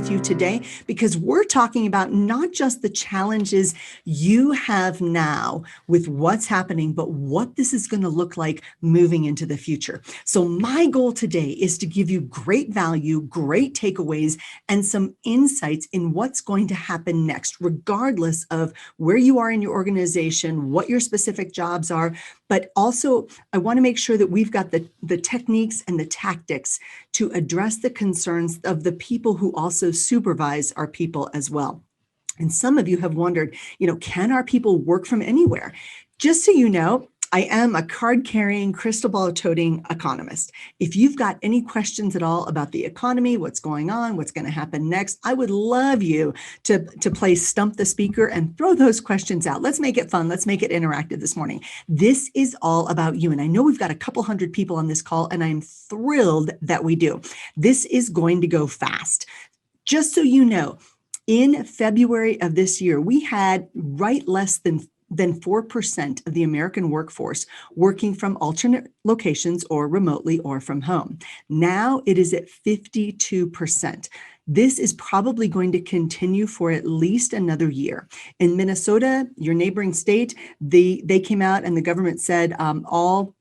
with you today because we're talking about not just the challenges you have now with what's happening, but what this is going to look like moving into the future. So my goal today is to give you great value, great takeaways, and some insights in what's going to happen next, regardless of where you are in your organization, what your specific jobs are. But also, I want to make sure that we've got the techniques and the tactics to address the concerns of the people who also supervise our people as well. And some of you have wondered, can our people work from anywhere? Just so you know, I am a card-carrying, crystal ball-toting economist. If you've got any questions at all about the economy, what's going on, what's going to happen next, I would love you to play Stump the Speaker and throw those questions out. Let's make it fun. Let's make it interactive this morning. This is all about you. And I know we've got a couple hundred people on this call, and I'm thrilled that we do. This is going to go fast. Just so you know, in February of this year, we had less than 4% of the American workforce working from alternate locations or remotely or from home. Now it is at 52%. This is probably going to continue for at least another year. In Minnesota, your neighboring state, they came out and the government said all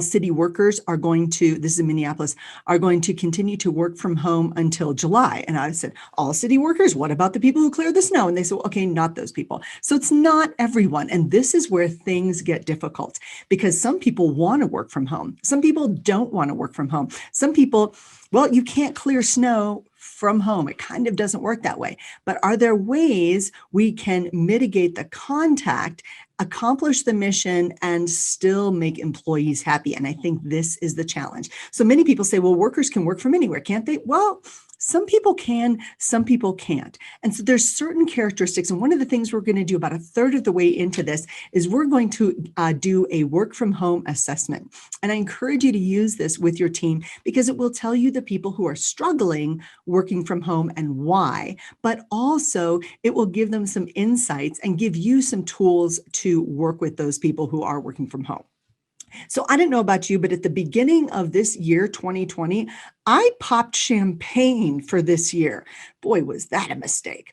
city workers are going to, this is in Minneapolis, are going to continue to work from home until July. And I said, all city workers, what about the people who clear the snow? And they said, well, okay, not those people. So it's not everyone. And this is where things get difficult because some people want to work from home. Some people don't want to work from home. Some people, well, you can't clear snow from home. It kind of doesn't work that way. But are there ways we can mitigate the contact, accomplish the mission, and still make employees happy? And I think this is the challenge. So many people say, well, workers can work from anywhere, can't they? Well, some people can, some people can't. And so there's certain characteristics. And one of the things we're going to do about a third of the way into this is we're going to do a work from home assessment. And I encourage you to use this with your team because it will tell you the people who are struggling working from home and why, but also it will give them some insights and give you some tools to work with those people who are working from home. So I don't know about you, but at the beginning of this year, 2020, I popped champagne for this year. Boy, was that a mistake.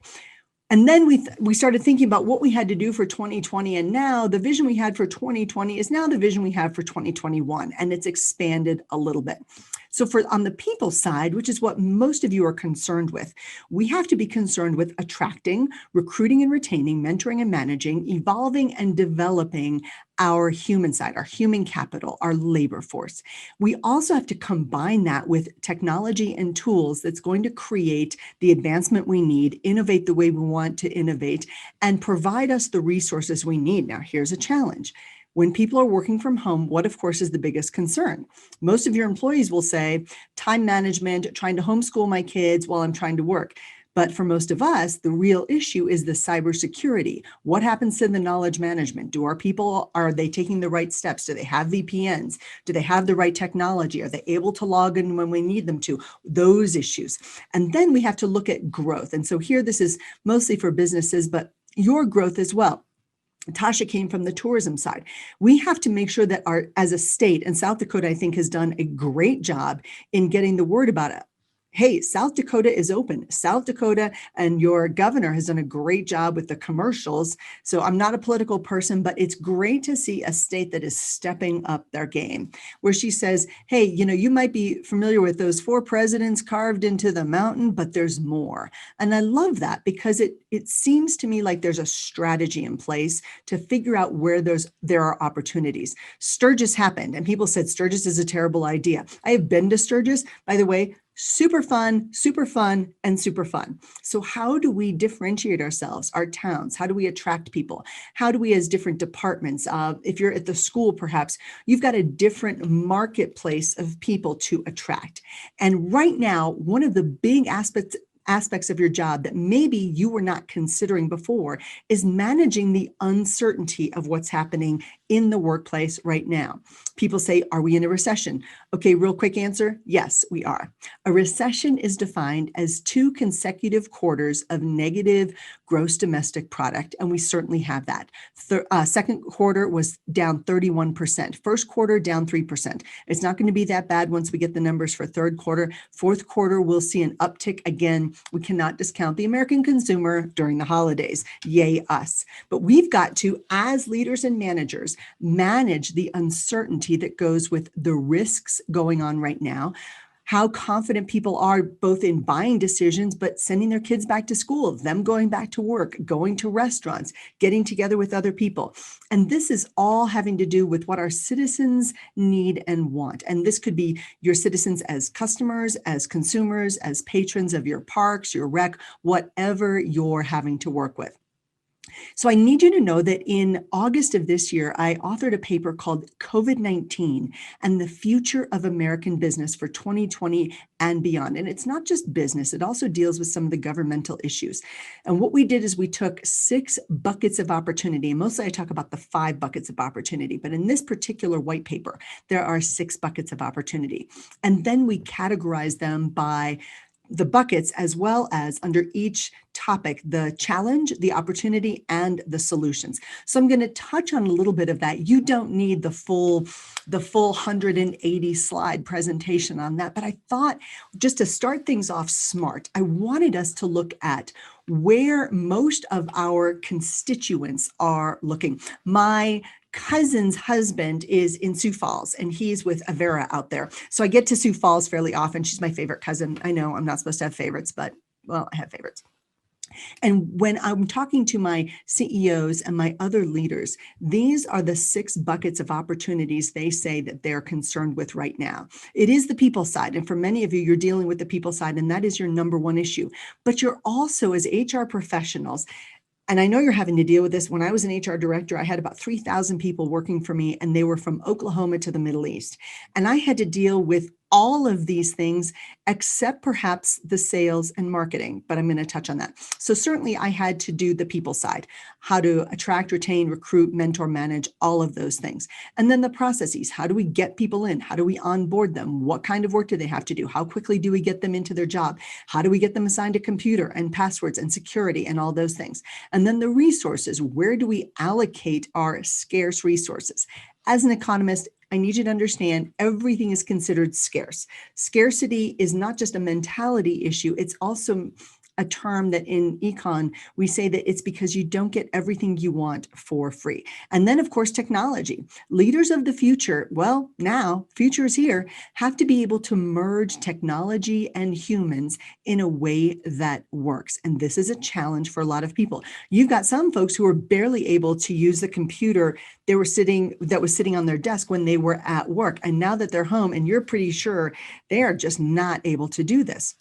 And then we started thinking about what we had to do for 2020. And now the vision we had for 2020 is now the vision we have for 2021. And it's expanded a little bit. So on the people side, which is what most of you are concerned with, we have to be concerned with attracting, recruiting and retaining, mentoring and managing, evolving and developing our human side, our human capital, our labor force. We also have to combine that with technology and tools that's going to create the advancement we need, innovate the way we want to innovate, and provide us the resources we need. Now, here's a challenge. When people are working from home, what of course is the biggest concern? Most of your employees will say, time management, trying to homeschool my kids while I'm trying to work. But for most of us, the real issue is the cybersecurity. What happens to the knowledge management? Do our people, are they taking the right steps? Do they have VPNs? Do they have the right technology? Are they able to log in when we need them to? Those issues. And then we have to look at growth. And so here, this is mostly for businesses, but your growth as well. Tasha came from the tourism side. We have to make sure that as a state, and South Dakota, I think, has done a great job in getting the word about it. Hey, South Dakota is open. South Dakota and your governor has done a great job with the commercials. So I'm not a political person, but it's great to see a state that is stepping up their game, where she says, hey, you might be familiar with those 4 presidents carved into the mountain, but there's more. And I love that because it seems to me like there's a strategy in place to figure out where there are opportunities. Sturgis happened and people said Sturgis is a terrible idea. I have been to Sturgis, by the way. Super fun, and super fun. So how do we differentiate ourselves, our towns? How do we attract people? How do we, as different departments, if you're at the school, perhaps, you've got a different marketplace of people to attract. And right now, one of the big aspects aspects of your job that maybe you were not considering before is managing the uncertainty of what's happening in the workplace right now. People say, are we in a recession? Okay, real quick answer, yes, we are. A recession is defined as 2 consecutive quarters of negative gross domestic product, and we certainly have that. Second quarter was down 31%. First quarter down 3%. It's not going to be that bad once we get the numbers for third quarter. Fourth quarter, we'll see an uptick again. We cannot discount the American consumer during the holidays. Yay us. But we've got to, as leaders and managers, manage the uncertainty that goes with the risks going on right now, how confident people are both in buying decisions, but sending their kids back to school, them going back to work, going to restaurants, getting together with other people. And this is all having to do with what our citizens need and want. And this could be your citizens as customers, as consumers, as patrons of your parks, your rec, whatever you're having to work with. So I need you to know that in August of this year, I authored a paper called COVID-19 and the Future of American Business for 2020 and beyond. And it's not just business, it also deals with some of the governmental issues. And what we did is we took 6 buckets of opportunity. And mostly I talk about the 5 buckets of opportunity, but in this particular white paper, there are 6 buckets of opportunity. And then we categorize them by the buckets, as well as under each topic, the challenge, the opportunity, and the solutions. So I'm going to touch on a little bit of that. You don't need the full 180 slide presentation on that, but I thought just to start things off smart, I wanted us to look at where most of our constituents are looking. My cousin's husband is in Sioux Falls and he's with Avera out there. So I get to Sioux Falls fairly often. She's my favorite cousin. I know I'm not supposed to have favorites, but well, I have favorites. And when I'm talking to my CEOs and my other leaders, these are the 6 buckets of opportunities they say that they're concerned with right now. It is the people side. And for many of you, you're dealing with the people side, and that is your number one issue. But you're also, as HR professionals, and I know you're having to deal with this. When I was an HR director, I had about 3,000 people working for me, and they were from Oklahoma to the Middle East. And I had to deal with all of these things, except perhaps the sales and marketing, but I'm going to touch on that. So certainly I had to do the people side, how to attract, retain, recruit, mentor, manage, all of those things. And then the processes, how do we get people in? How do we onboard them? What kind of work do they have to do? How quickly do we get them into their job? How do we get them assigned a computer and passwords and security and all those things? And then the resources, where do we allocate our scarce resources? As an economist, I need you to understand everything is considered scarce. Scarcity is not just a mentality issue, it's also a term that in econ, we say that it's because you don't get everything you want for free. And then, of course, technology. Leaders of the future, well, now, future is here, have to be able to merge technology and humans in a way that works. And this is a challenge for a lot of people. You've got some folks who are barely able to use the computer that was sitting on their desk when they were at work. And now that they're home, and you're pretty sure they are just not able to do this.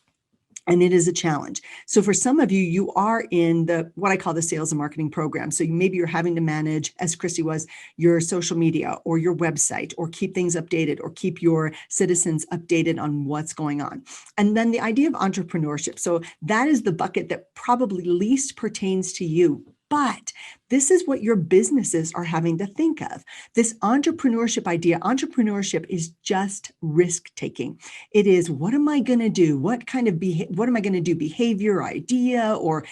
And it is a challenge. So for some of you, you are in what I call the sales and marketing program. So maybe you're having to manage, as Christy was, your social media or your website, or keep things updated, or keep your citizens updated on what's going on. And then the idea of entrepreneurship. So that is the bucket that probably least pertains to you. But this is what your businesses are having to think of. This entrepreneurship idea, entrepreneurship is just risk taking. It is, what am I going to do? What am I going to do? Behavior, idea, or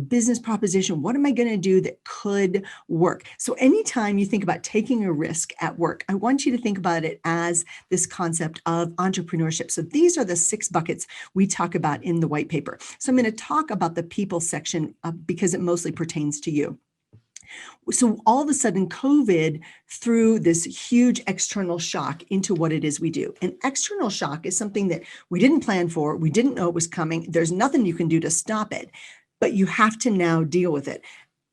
business proposition? What am I going to do that could work? So anytime you think about taking a risk at work, I want you to think about it as this concept of entrepreneurship. So these are the 6 buckets we talk about in the white paper. So I'm going to talk about the people section because it mostly pertains to you. So all of a sudden, COVID threw this huge external shock into what it is we do. And external shock is something that we didn't plan for. We didn't know it was coming. There's nothing you can do to stop it, but you have to now deal with it.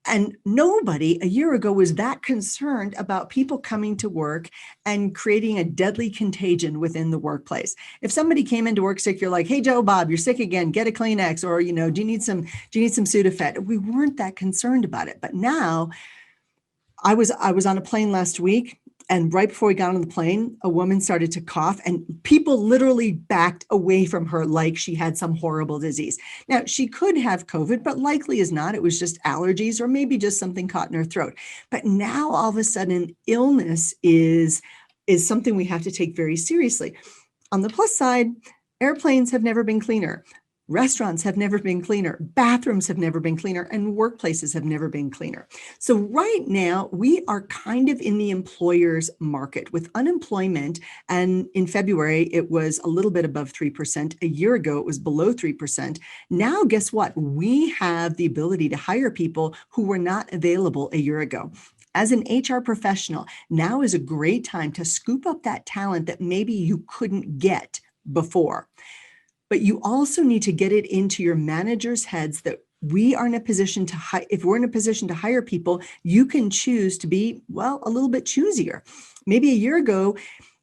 And nobody a year ago was that concerned about people coming to work and creating a deadly contagion within the workplace. If somebody came into work sick, you're like, hey, Joe Bob, you're sick again, get a Kleenex, or, do you need some Sudafed? We weren't that concerned about it. But now I was on a plane last week. And right before we got on the plane, a woman started to cough and people literally backed away from her like she had some horrible disease. Now, she could have COVID, but likely is not. It was just allergies or maybe just something caught in her throat. But now all of a sudden, illness is something we have to take very seriously. On the plus side, airplanes have never been cleaner. Restaurants have never been cleaner. Bathrooms have never been cleaner, and workplaces have never been cleaner. So right now, we are kind of in the employer's market with unemployment. And in February, it was a little bit above 3%. A year ago, it was below 3%. Now, guess what? We have the ability to hire people who were not available a year ago. As an HR professional, now is a great time to scoop up that talent that maybe you couldn't get before. But you also need to get it into your managers' heads that we are in a position to if we're in a position to hire people, you can choose to be, well, a little bit choosier. Maybe a year ago,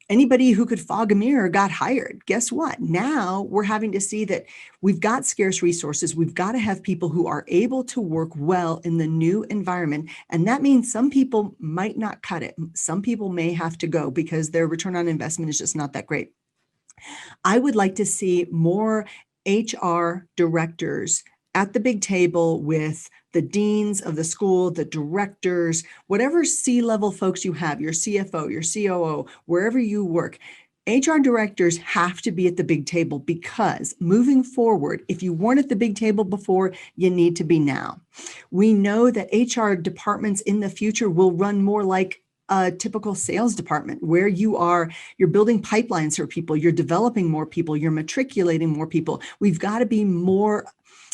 anybody who could fog a mirror got hired. Guess what? Now we're having to see that we've got scarce resources. We've got to have people who are able to work well in the new environment. And that means some people might not cut it. Some people may have to go because their return on investment is just not that great. I would like to see more HR directors at the big table with the deans of the school, the directors, whatever C-level folks you have, your CFO, your COO, wherever you work. HR directors have to be at the big table because moving forward, if you weren't at the big table before, you need to be now. We know that HR departments in the future will run more like a typical sales department where you're building pipelines for people, you're developing more people, you're matriculating more people. We've got to be more,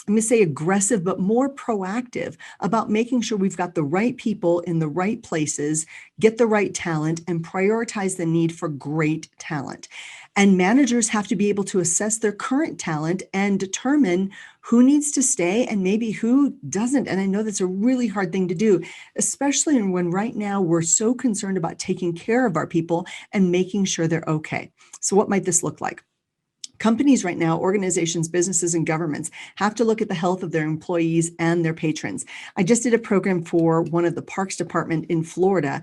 I'm going to say aggressive, but more proactive about making sure we've got the right people in the right places, get the right talent, and prioritize the need for great talent. And managers have to be able to assess their current talent and determine who needs to stay and maybe who doesn't. And I know that's a really hard thing to do, especially when right now we're so concerned about taking care of our people and making sure they're okay. So what might this look like? Companies right now, organizations, businesses, and governments have to look at the health of their employees and their patrons. I just did a program for one of the parks department in Florida,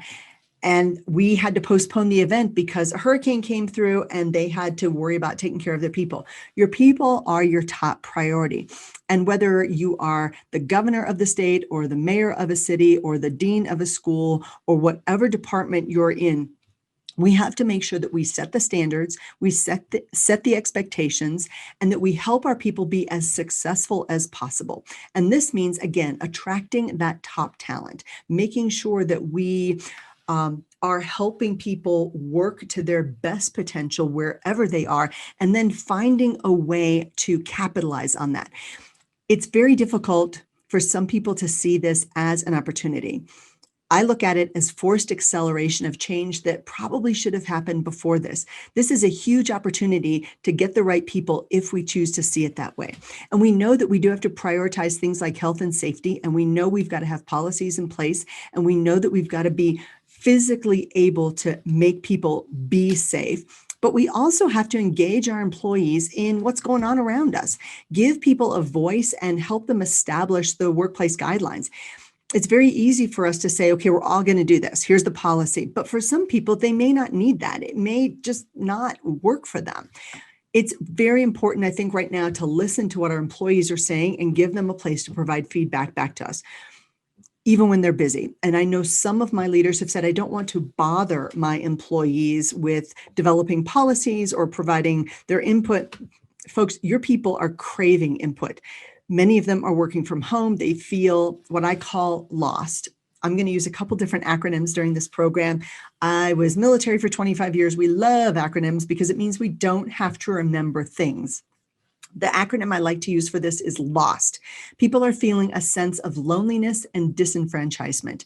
and we had to postpone the event because a hurricane came through and they had to worry about taking care of their people. Your people are your top priority. And whether you are the governor of the state or the mayor of a city or the dean of a school or whatever department you're in, we have to make sure that we set the standards, we set the expectations, and that we help our people be as successful as possible. And this means, again, attracting that top talent, making sure that we are helping people work to their best potential wherever they are, and then finding a way to capitalize on that. It's very difficult for some people to see this as an opportunity. I look at it as forced acceleration of change that probably should have happened before this. This is a huge opportunity to get the right people if we choose to see it that way. And we know that we do have to prioritize things like health and safety, and we know we've got to have policies in place, and we know that we've got to be physically able to make people be safe. But we also have to engage our employees in what's going on around us, give people a voice and help them establish the workplace guidelines. It's very easy for us to say, okay, we're all going to do this. Here's the policy. But for some people, they may not need that. It may just not work for them. It's very important, I think, right now to listen to what our employees are saying and give them a place to provide feedback back to us, even when they're busy. And I know some of my leaders have said, I don't want to bother my employees with developing policies or providing their input. Folks, your people are craving input. Many of them are working from home. They feel what I call lost. I'm going to use a couple different acronyms during this program. I was military for 25 years. We love acronyms because it means we don't have to remember things. The acronym I like to use for this is LOST. People are feeling a sense of loneliness and disenfranchisement.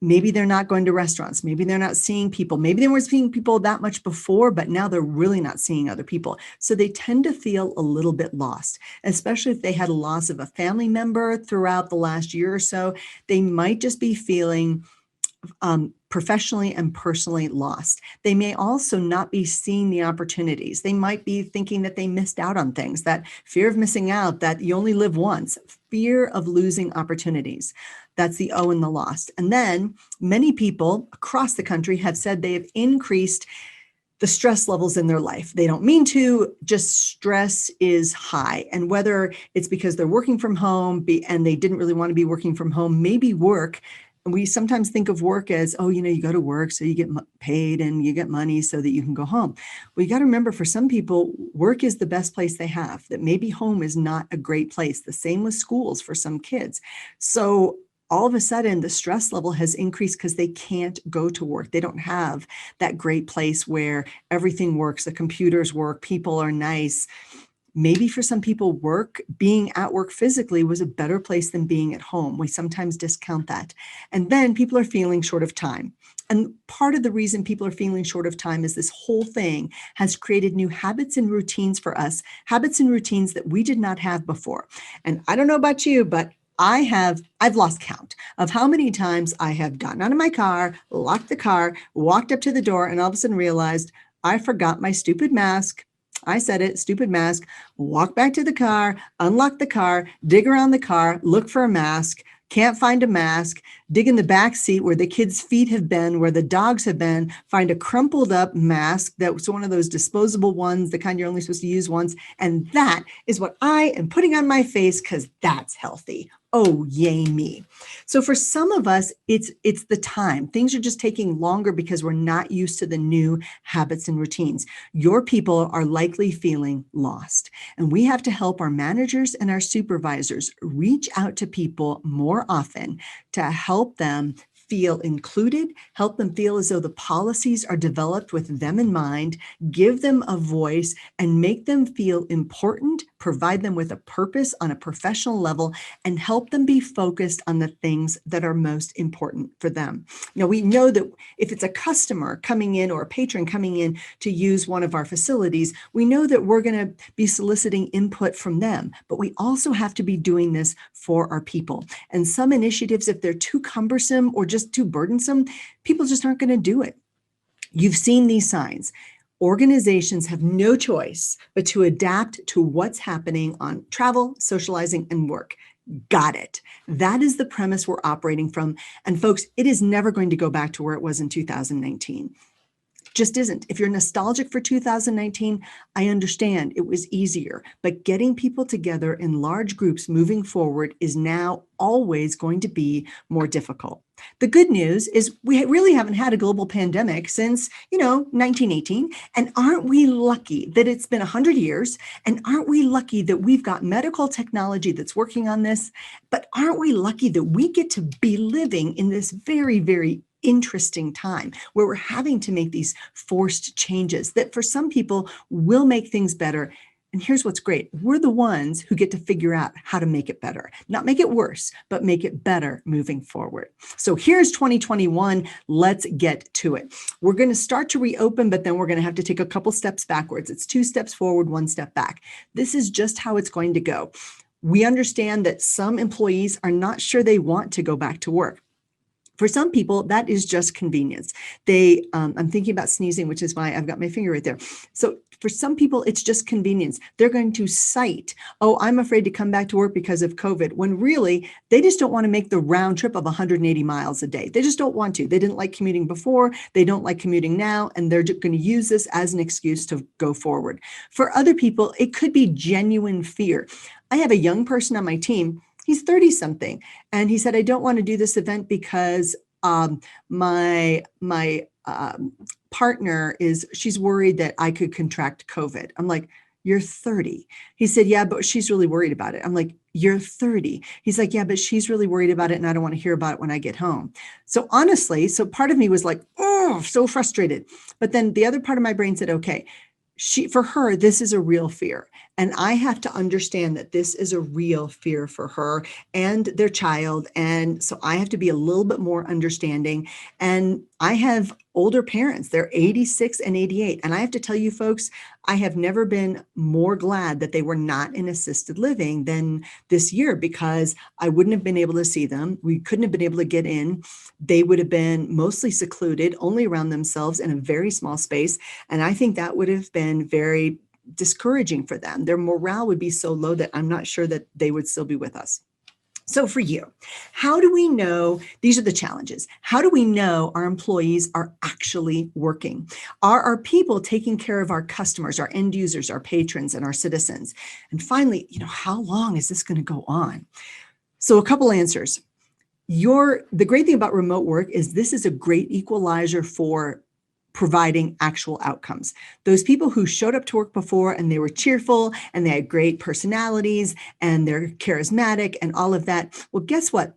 Maybe they're not going to restaurants. Maybe they're not seeing people. Maybe they weren't seeing people that much before, but now they're really not seeing other people. So they tend to feel a little bit lost, especially if they had a loss of a family member throughout the last year or so. They might just be feeling professionally and personally lost. They may also not be seeing the opportunities. They might be thinking that they missed out on things, that fear of missing out, that you only live once, fear of losing opportunities. That's the O in the lost. And then many people across the country have said they have increased the stress levels in their life. They don't mean to, just stress is high. And whether it's because they're working from home and they didn't really want to be working from home, maybe work. And we sometimes think of work as, oh, you go to work so you get paid and you get money so that you can go home. Well, you got to remember, for some people, work is the best place they have, that maybe home is not a great place. The same with schools for some kids. So all of a sudden, the stress level has increased because they can't go to work. They don't have that great place where everything works, the computers work, people are nice. Maybe for some people, being at work physically was a better place than being at home. We sometimes discount that. And then people are feeling short of time. And part of the reason people are feeling short of time is this whole thing has created new habits and routines for us, habits and routines that we did not have before. And I don't know about you, but I've lost count of how many times I have gotten out of my car, locked the car, walked up to the door, and all of a sudden realized I forgot my stupid mask. I said it, stupid mask, walk back to the car, unlock the car, dig around the car, look for a mask, can't find a mask, dig in the back seat where the kids' feet have been, where the dogs have been, find a crumpled up mask that was one of those disposable ones, the kind you're only supposed to use once. And that is what I am putting on my face because that's healthy. Oh, yay me. So for some of us, it's the time. Things are just taking longer because we're not used to the new habits and routines. Your people are likely feeling lost. And we have to help our managers and our supervisors reach out to people more often to help them feel included, help them feel as though the policies are developed with them in mind, give them a voice, and make them feel important, provide them with a purpose on a professional level, and help them be focused on the things that are most important for them. Now, we know that if it's a customer coming in or a patron coming in to use one of our facilities, we know that we're going to be soliciting input from them, but we also have to be doing this for our people. And some initiatives, if they're too cumbersome or just too burdensome, people just aren't going to do it. You've seen these signs. Organizations have no choice but to adapt to what's happening on travel, socializing, and work. Got it. That is the premise we're operating from. And folks, it is never going to go back to where it was in 2019. Just isn't. If you're nostalgic for 2019, I understand it was easier, but getting people together in large groups moving forward is now always going to be more difficult. The good news is we really haven't had a global pandemic since, 1918. And aren't we lucky that it's been 100 years? And aren't we lucky that we've got medical technology that's working on this? But aren't we lucky that we get to be living in this very, very interesting time where we're having to make these forced changes that for some people will make things better. And here's what's great. We're the ones who get to figure out how to make it better, not make it worse, but make it better moving forward. So here's 2021. Let's get to it. We're going to start to reopen, but then we're going to have to take a couple steps backwards. It's 2 steps forward, 1 step back. This is just how it's going to go. We understand that some employees are not sure they want to go back to work. For some people, that is just convenience. I'm thinking about sneezing, which is why I've got my finger right there. So for some people, it's just convenience. They're going to cite, oh, I'm afraid to come back to work because of COVID, when really they just don't want to make the round trip of 180 miles a day. They just don't want to. They didn't like commuting before. They don't like commuting now, and they're going to use this as an excuse to go forward. For other people, it could be genuine fear. I have a young person on my team. He's 30 something. And he said, I don't want to do this event because my partner she's worried that I could contract COVID. I'm like, you're 30. He said, yeah, but she's really worried about it. I'm like, you're 30. He's like, yeah, but she's really worried about it. And I don't want to hear about it when I get home. So honestly, part of me was like, oh, so frustrated. But then the other part of my brain said, okay, for her, this is a real fear. And I have to understand that this is a real fear for her and their child. And so I have to be a little bit more understanding. And I have older parents, they're 86 and 88. And I have to tell you folks, I have never been more glad that they were not in assisted living than this year, because I wouldn't have been able to see them. We couldn't have been able to get in. They would have been mostly secluded, only around themselves in a very small space. And I think that would have been very discouraging for them. Their morale would be so low that I'm not sure that they would still be with us. So for you, how do we know, these are the challenges, how do we know our employees are actually working? Are our people taking care of our customers, our end users, our patrons, and our citizens? And finally, how long is this going to go on? So a couple answers. The great thing about remote work is this is a great equalizer for providing actual outcomes. Those people who showed up to work before and they were cheerful and they had great personalities and they're charismatic and all of that. Well, guess what?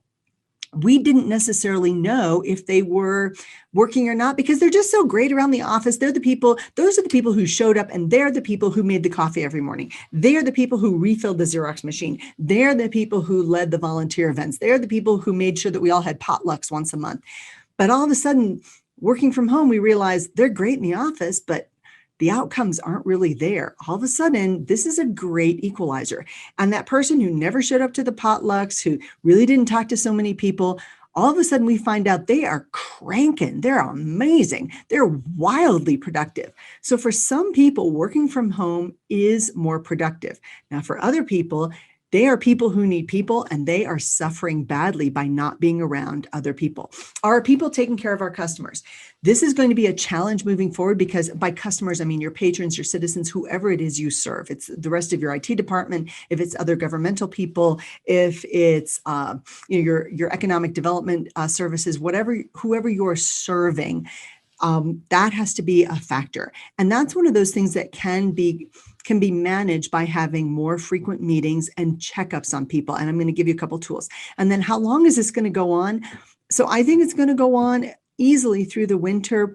We didn't necessarily know if they were working or not, because they're just so great around the office. Those are the people who showed up, and they're the people who made the coffee every morning. They're the people who refilled the Xerox machine. They're the people who led the volunteer events. They're the people who made sure that we all had potlucks once a month. But all of a sudden, working from home, we realize they're great in the office, but the outcomes aren't really there. All of a sudden, this is a great equalizer. And that person who never showed up to the potlucks, who really didn't talk to so many people, all of a sudden we find out they are cranking. They're amazing. They're wildly productive. So for some people, working from home is more productive. Now, for other people, they are people who need people, and they are suffering badly by not being around other people. Are people taking care of our customers? This is going to be a challenge moving forward, because by customers, I mean your patrons, your citizens, whoever it is you serve. It's the rest of your IT department, if it's other governmental people, if it's your economic development services, whoever you're serving. That has to be a factor. And that's one of those things that can be managed by having more frequent meetings and checkups on people. And I'm going to give you a couple tools. And then how long is this going to go on? So I think it's going to go on easily through the winter,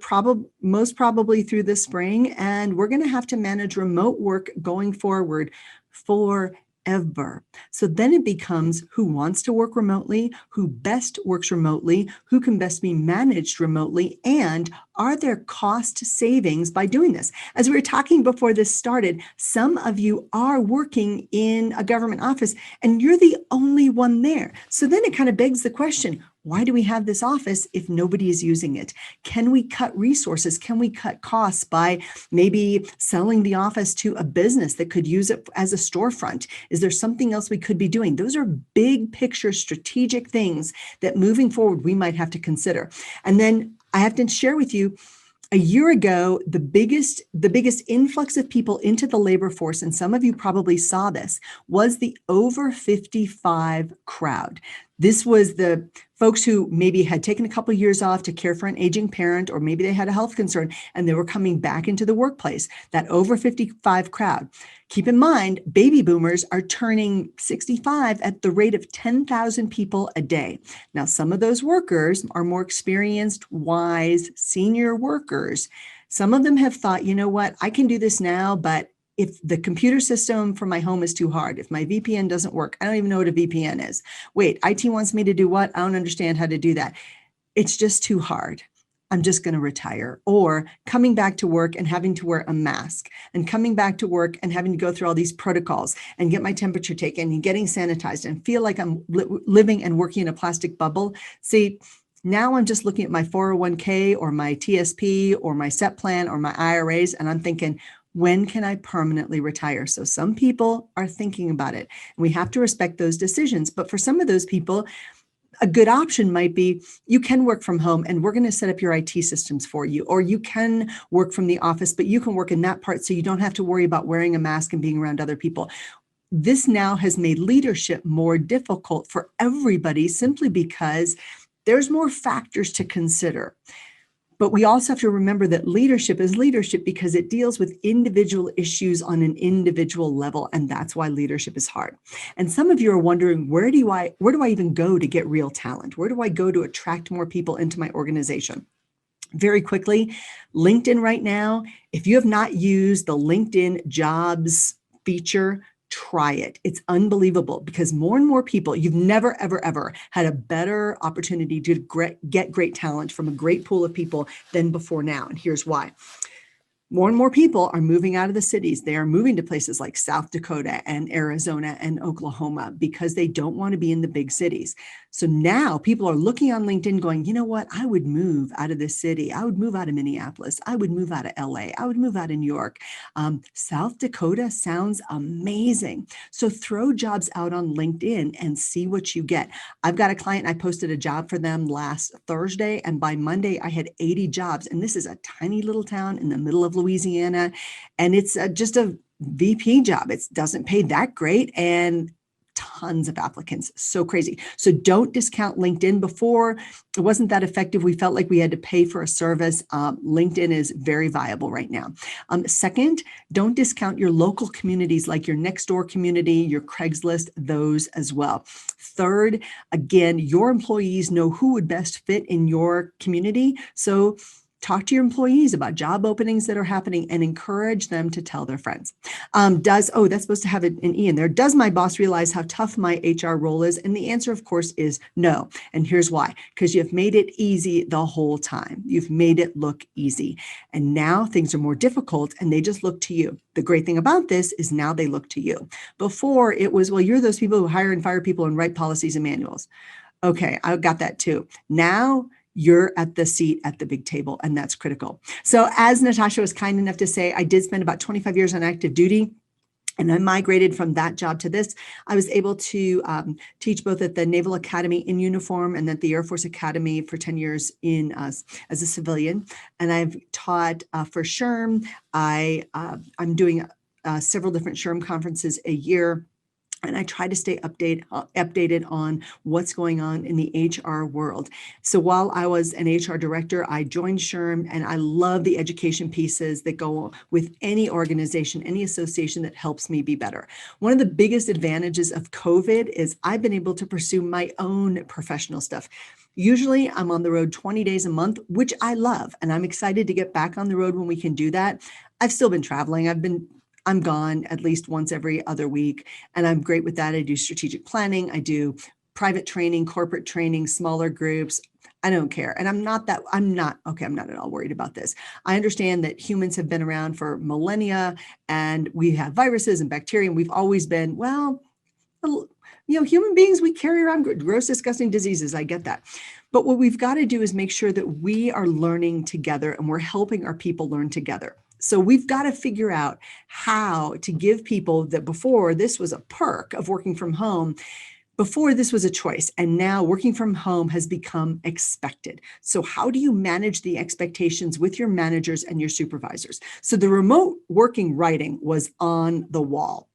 most probably through the spring. And we're going to have to manage remote work going forward forever. So then it becomes who wants to work remotely, who best works remotely, who can best be managed remotely, and are there cost savings by doing this? As we were talking before this started, some of you are working in a government office and you're the only one there. So then it kind of begs the question, why do we have this office if nobody is using it? Can we cut resources? Can we cut costs by maybe selling the office to a business that could use it as a storefront? Is there something else we could be doing? Those are big picture strategic things that moving forward we might have to consider. And then I have to share with you, a year ago, the biggest influx of people into the labor force, and some of you probably saw this, was the over 55 crowd. This was the folks who maybe had taken a couple of years off to care for an aging parent, or maybe they had a health concern and they were coming back into the workplace, that over 55 crowd. Keep in mind, baby boomers are turning 65 at the rate of 10,000 people a day. Now, some of those workers are more experienced, wise, senior workers. Some of them have thought, you know what, I can do this now, but if the computer system for my home is too hard, if my VPN doesn't work, I don't even know what a VPN is. Wait, IT wants me to do what? I don't understand how to do that. It's just too hard. I'm just going to retire. Or coming back to work and having to wear a mask, and coming back to work and having to go through all these protocols and get my temperature taken and getting sanitized and feel like I'm living and working in a plastic bubble. See, now I'm just looking at my 401k or my TSP or my SEP plan or my IRAs, and I'm thinking, when can I permanently retire? So some people are thinking about it, and we have to respect those decisions. But for some of those people, a good option might be you can work from home and we're going to set up your IT systems for you, or you can work from the office, but you can work in that part so you don't have to worry about wearing a mask and being around other people. This now has made leadership more difficult for everybody simply because there's more factors to consider. But we also have to remember that leadership is leadership because it deals with individual issues on an individual level. And that's why leadership is hard. And some of you are wondering, where do I even go to get real talent? Where do I go to attract more people into my organization? Very quickly, LinkedIn right now, if you have not used the LinkedIn jobs feature. Try it. It's unbelievable because more and more people, you've never, ever, ever had a better opportunity to get great talent from a great pool of people than before now. And here's why. More and more people are moving out of the cities. They are moving to places like South Dakota and Arizona and Oklahoma because they don't want to be in the big cities. So now people are looking on LinkedIn going, you know what? I would move out of this city. I would move out of Minneapolis. I would move out of LA. I would move out of New York. South Dakota sounds amazing. So throw jobs out on LinkedIn and see what you get. I've got a client, I posted a job for them last Thursday, and by Monday I had 80 jobs. And this is a tiny little town in the middle of Louisiana, and it's just a VP job. It doesn't pay that great, and tons of applicants. So crazy. So don't discount LinkedIn. Before, it wasn't that effective. We felt like we had to pay for a service. LinkedIn is very viable right now. Second, don't discount your local communities like your Nextdoor community, your Craigslist, those as well. Third, again, your employees know who would best fit in your community. So talk to your employees about job openings that are happening and encourage them to tell their friends. That's supposed to have an E in there. Does my boss realize how tough my HR role is? And the answer, of course, is no. And here's why. Because you've made it easy the whole time. You've made it look easy. And now things are more difficult and they just look to you. The great thing about this is now they look to you. Before it was, well, you're those people who hire and fire people and write policies and manuals. Okay, I got that too. Now you're at the seat at the big table, and that's critical. So as Natasha was kind enough to say, I did spend about 25 years on active duty, and I migrated from that job to this. I was able to teach both at the Naval Academy in uniform and at the Air Force Academy for 10 years as a civilian. And I've taught for SHRM. I'm doing several different SHRM conferences a year. And I try to stay updated on what's going on in the HR world. So while I was an HR director, I joined SHRM, and I love the education pieces that go with any organization, any association that helps me be better. One of the biggest advantages of COVID is I've been able to pursue my own professional stuff. Usually I'm on the road 20 days a month, which I love, and I'm excited to get back on the road when we can do that. I've still been traveling. I'm gone at least once every other week, and I'm great with that. I do strategic planning. I do private training, corporate training, smaller groups. I don't care. And I'm not at all worried about this. I understand that humans have been around for millennia, and we have viruses and bacteria, and we've always been, human beings, we carry around gross, disgusting diseases. I get that. But what we've got to do is make sure that we are learning together and we're helping our people learn together. So we've got to figure out how to give people that before this was a perk of working from home, before this was a choice, and now working from home has become expected. So how do you manage the expectations with your managers and your supervisors? So the remote working writing was on the wall.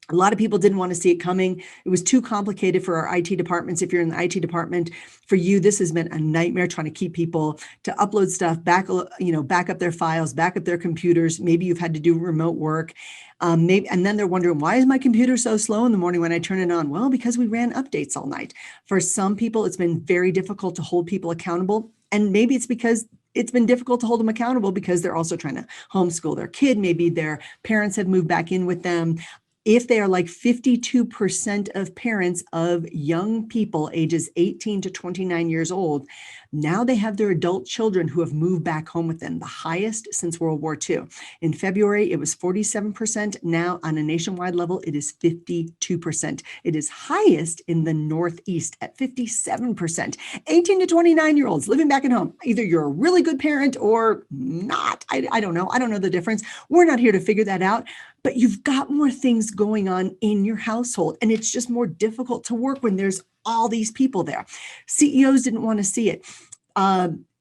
A lot of people didn't want to see it coming. It was too complicated for our IT departments. If you're in the IT department, for you, this has been a nightmare trying to keep people to upload stuff, back up their files, back up their computers. Maybe you've had to do remote work. And then they're wondering, why is my computer so slow in the morning when I turn it on? Well, because we ran updates all night. For some people, it's been very difficult to hold people accountable. And maybe it's because it's been difficult to hold them accountable because they're also trying to homeschool their kid. Maybe their parents have moved back in with them. If they are like 52% of parents of young people ages 18 to 29 years old, now they have their adult children who have moved back home with them, the highest since World War II. In February, it was 47%. Now on a nationwide level, it is 52%. It is highest in the Northeast at 57%. 18 to 29-year-olds living back at home. Either you're a really good parent or not. I don't know. I don't know the difference. We're not here to figure that out. But you've got more things going on in your household, and it's just more difficult to work when there's all these people there. CEOs didn't want to see it.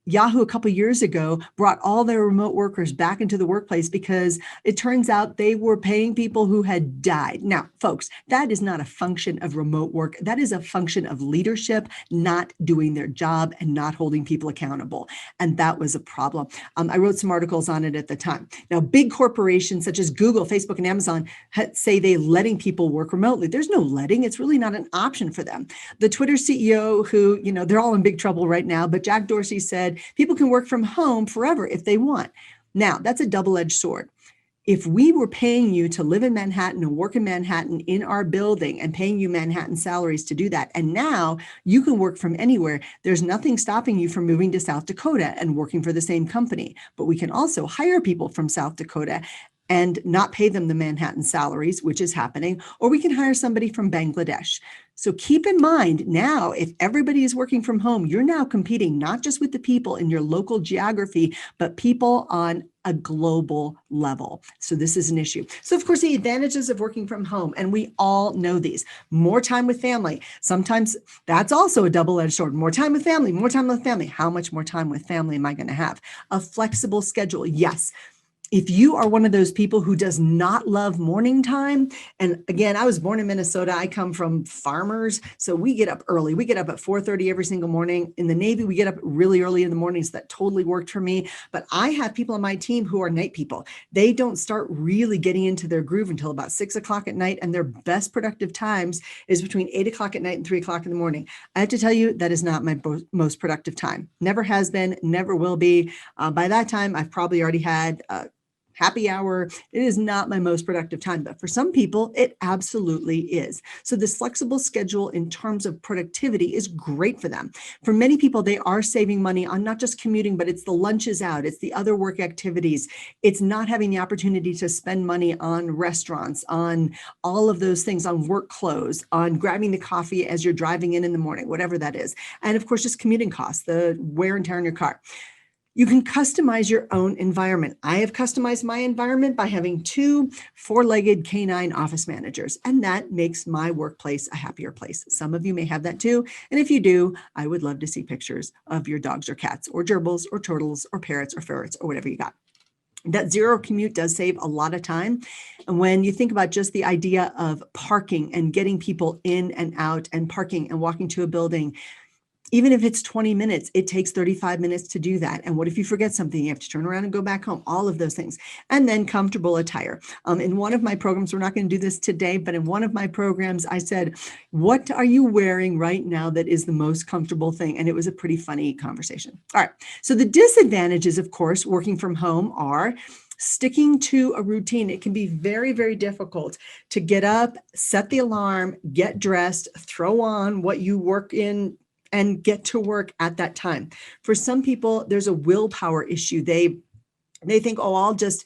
Yahoo a couple of years ago brought all their remote workers back into the workplace because it turns out they were paying people who had died. Now, folks, that is not a function of remote work. That is a function of leadership not doing their job and not holding people accountable. And that was a problem. I wrote some articles on it at the time. Now, big corporations such as Google, Facebook, and Amazon say they're letting people work remotely. There's no letting. It's really not an option for them. The Twitter CEO who, they're all in big trouble right now, but Jack Dorsey said, people can work from home forever if they want. Now, that's a double-edged sword. If we were paying you to live in Manhattan and work in Manhattan in our building and paying you Manhattan salaries to do that, and now you can work from anywhere, there's nothing stopping you from moving to South Dakota and working for the same company. But we can also hire people from South Dakota and not pay them the Manhattan salaries, which is happening, or we can hire somebody from Bangladesh. So keep in mind now, if everybody is working from home, you're now competing not just with the people in your local geography, but people on a global level. So this is an issue. So of course, the advantages of working from home, and we all know these: more time with family. Sometimes that's also a double-edged sword. More time with family, more time with family. How much more time with family am I going to have? A flexible schedule. Yes. If you are one of those people who does not love morning time, and again, I was born in Minnesota. I come from farmers, so we get up early. We get up at 4:30 every single morning. In the Navy, we get up really early in the mornings. That totally worked for me. But I have people on my team who are night people. They don't start really getting into their groove until about 6 o'clock at night, and their best productive times is between 8 o'clock at night and 3 o'clock in the morning. I have to tell you, that is not my most productive time. Never has been, never will be. By that time, I've probably already had happy hour. It is not my most productive time, but for some people, it absolutely is. So this flexible schedule in terms of productivity is great for them. For many people, they are saving money on not just commuting, but it's the lunches out, it's the other work activities. It's not having the opportunity to spend money on restaurants, on all of those things, on work clothes, on grabbing the coffee as you're driving in the morning, whatever that is. And of course, just commuting costs, the wear and tear on your car. You can customize your own environment. I have customized my environment by having 2 four-legged canine office managers, and that makes my workplace a happier place. Some of you may have that too, and if you do, I would love to see pictures of your dogs or cats or gerbils or turtles or parrots or ferrets or whatever you got. That zero commute does save a lot of time. And when you think about just the idea of parking and getting people in and out and parking and walking to a building, even if it's 20 minutes, it takes 35 minutes to do that. And what if you forget something? You have to turn around and go back home, all of those things. And then comfortable attire. In one of my programs, we're not going to do this today, but in one of my programs, I said, what are you wearing right now that is the most comfortable thing? And it was a pretty funny conversation. All right. So the disadvantages, of course, working from home are sticking to a routine. It can be very, very difficult to get up, set the alarm, get dressed, throw on what you work in, and get to work at that time. For some people, there's a willpower issue. They think, oh, I'll just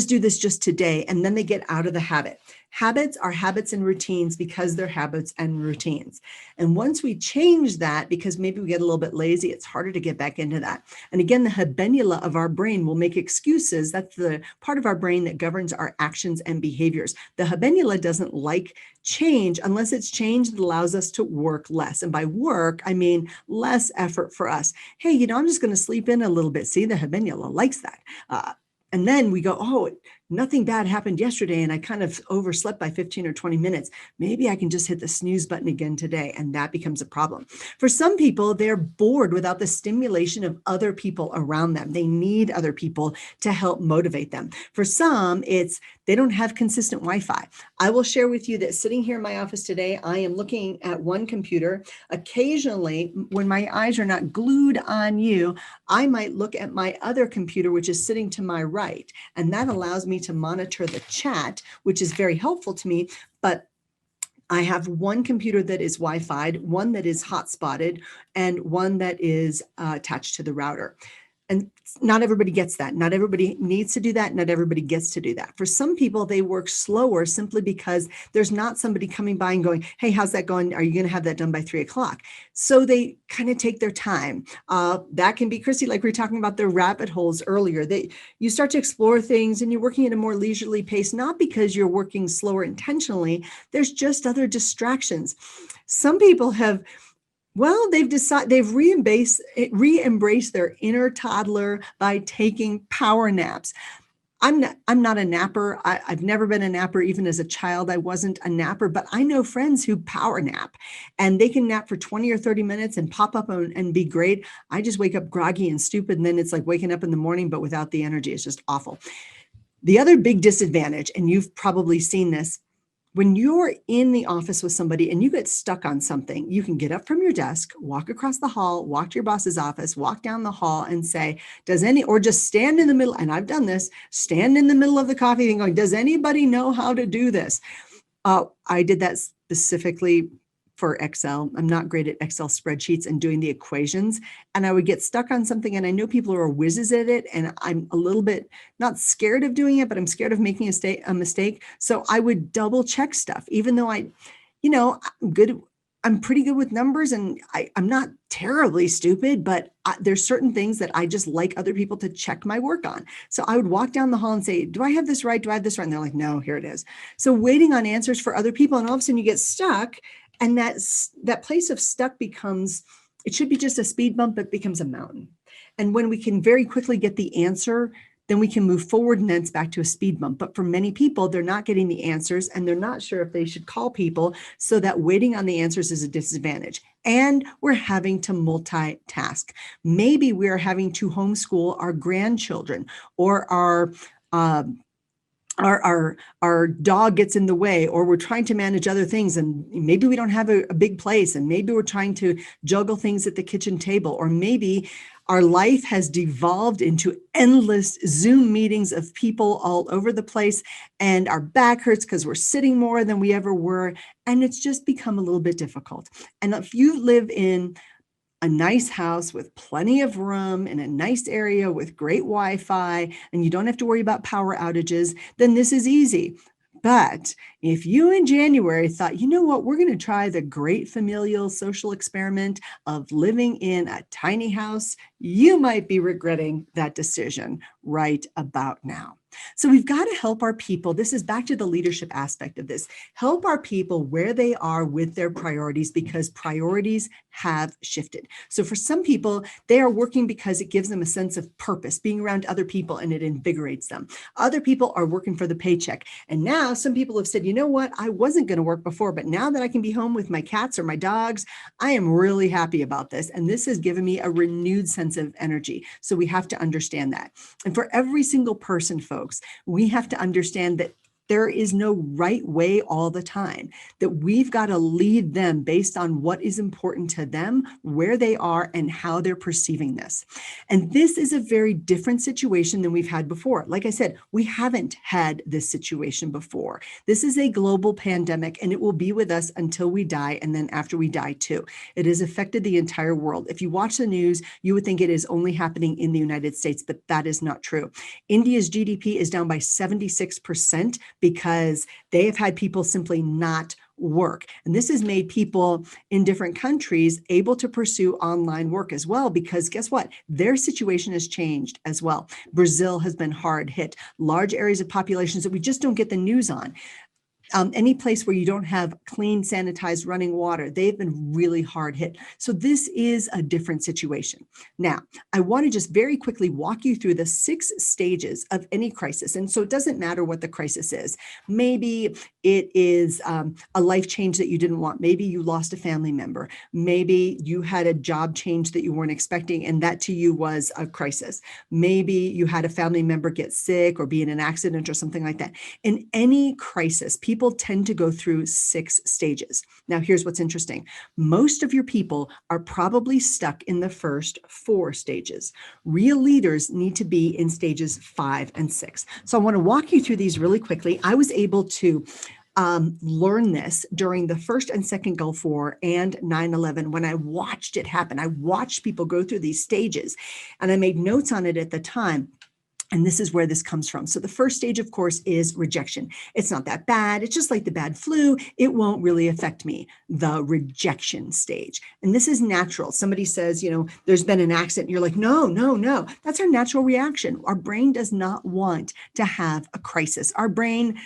do this just today. And then they get out of the habit. Habits are habits and routines because they're habits and routines. And once we change that, because maybe we get a little bit lazy, it's harder to get back into that. And again, the habenula of our brain will make excuses. That's the part of our brain that governs our actions and behaviors. The habenula doesn't like change unless it's change that allows us to work less. And by work, I mean less effort for us. Hey, I'm just going to sleep in a little bit. See, the habenula likes that. And then we go, oh, nothing bad happened yesterday and I kind of overslept by 15 or 20 minutes. Maybe I can just hit the snooze button again today. And that becomes a problem. For some people, they're bored without the stimulation of other people around them. They need other people to help motivate them. For some, it's they don't have consistent Wi-Fi. I will share with you that sitting here in my office today, I am looking at one computer. Occasionally, when my eyes are not glued on you, I might look at my other computer, which is sitting to my right. And that allows me to monitor the chat, which is very helpful to me. But I have one computer that is Wi-Fi'd, one that is hotspotted, and one that is attached to the router. And not everybody gets that. Not everybody needs to do that. Not everybody gets to do that. For some people, they work slower simply because there's not somebody coming by and going, hey, how's that going? Are you going to have that done by 3 o'clock? So they kind of take their time. That can be, Christy, like we were talking about the rabbit holes earlier. You start to explore things and you're working at a more leisurely pace, not because you're working slower intentionally. There's just other distractions. Some people have they've re-embraced their inner toddler by taking power naps. I'm not a napper. I've never been a napper. Even as a child, I wasn't a napper, but I know friends who power nap and they can nap for 20 or 30 minutes and pop up and be great. I just wake up groggy and stupid. And then it's like waking up in the morning, but without the energy. It's just awful. The other big disadvantage, and you've probably seen this, when you're in the office with somebody and you get stuck on something, you can get up from your desk, walk across the hall, walk to your boss's office, walk down the hall and say, or just stand in the middle, and I've done this, stand in the middle of the coffee and going, does anybody know how to do this? I did that specifically for Excel. I'm not great at Excel spreadsheets and doing the equations. And I would get stuck on something, and I know people are whizzes at it. And I'm a little bit not scared of doing it, but I'm scared of making a mistake. So I would double check stuff, even though I'm good. I'm pretty good with numbers, and I'm not terribly stupid, but there's certain things that I just like other people to check my work on. So I would walk down the hall and say, do I have this right? Do I have this right? And they're like, no, here it is. So waiting on answers for other people, and all of a sudden you get stuck, and that place of stuck becomes, it should be just a speed bump, but becomes a mountain. And when we can very quickly get the answer, then we can move forward, and then it's back to a speed bump. But for many people, they're not getting the answers, and they're not sure if they should call people, so that waiting on the answers is a disadvantage. And we're having to multitask. Maybe we're having to homeschool our grandchildren, or our dog gets in the way, or we're trying to manage other things, and maybe we don't have a big place, and maybe we're trying to juggle things at the kitchen table, or maybe our life has devolved into endless Zoom meetings of people all over the place, and our back hurts because we're sitting more than we ever were, and it's just become a little bit difficult. And if you live in a nice house with plenty of room in a nice area with great Wi-Fi, and you don't have to worry about power outages, then this is easy. But if you in January thought, you know what, we're going to try the great familial social experiment of living in a tiny house, you might be regretting that decision right about now. So we've got to help our people. This is back to the leadership aspect of this. Help our people where they are with their priorities, because priorities have shifted. So for some people, they are working because it gives them a sense of purpose, being around other people, and it invigorates them. Other people are working for the paycheck. And now some people have said, you know what, I wasn't going to work before, but now that I can be home with my cats or my dogs, I am really happy about this. And this has given me a renewed sense of energy. So we have to understand that. And for every single person, folks, we have to understand that there is no right way all the time, that we've got to lead them based on what is important to them, where they are, and how they're perceiving this. And this is a very different situation than we've had before. Like I said, we haven't had this situation before. This is a global pandemic, and it will be with us until we die, and then after we die too. It has affected the entire world. If you watch the news, you would think it is only happening in the United States, but that is not true. India's GDP is down by 76%, because they have had people simply not work. And this has made people in different countries able to pursue online work as well, because guess what? Their situation has changed as well. Brazil has been hard hit. Large areas of populations that we just don't get the news on. Any place where you don't have clean, sanitized running water, they've been really hard hit. So this is a different situation. Now, I want to just very quickly walk you through the 6 stages of any crisis. And so it doesn't matter what the crisis is. Maybe it is a life change that you didn't want. Maybe you lost a family member. Maybe you had a job change that you weren't expecting, and that to you was a crisis. Maybe you had a family member get sick or be in an accident or something like that. In any crisis, people tend to go through 6 stages. Now, here's what's interesting. Most of your people are probably stuck in the first 4 stages. Real leaders need to be in stages 5 and 6. So I want to walk you through these really quickly. I was able to learn this during the first and second Gulf War and 9/11 when I watched it happen. I watched people go through these stages, and I made notes on it at the time. And this is where this comes from. So the first stage, of course, is rejection. It's not that bad. It's just like the bad flu. It won't really affect me. The rejection stage. And this is natural. Somebody says, there's been an accident. You're like, no, no, no. That's our natural reaction. Our brain does not want to have a crisis. Our brain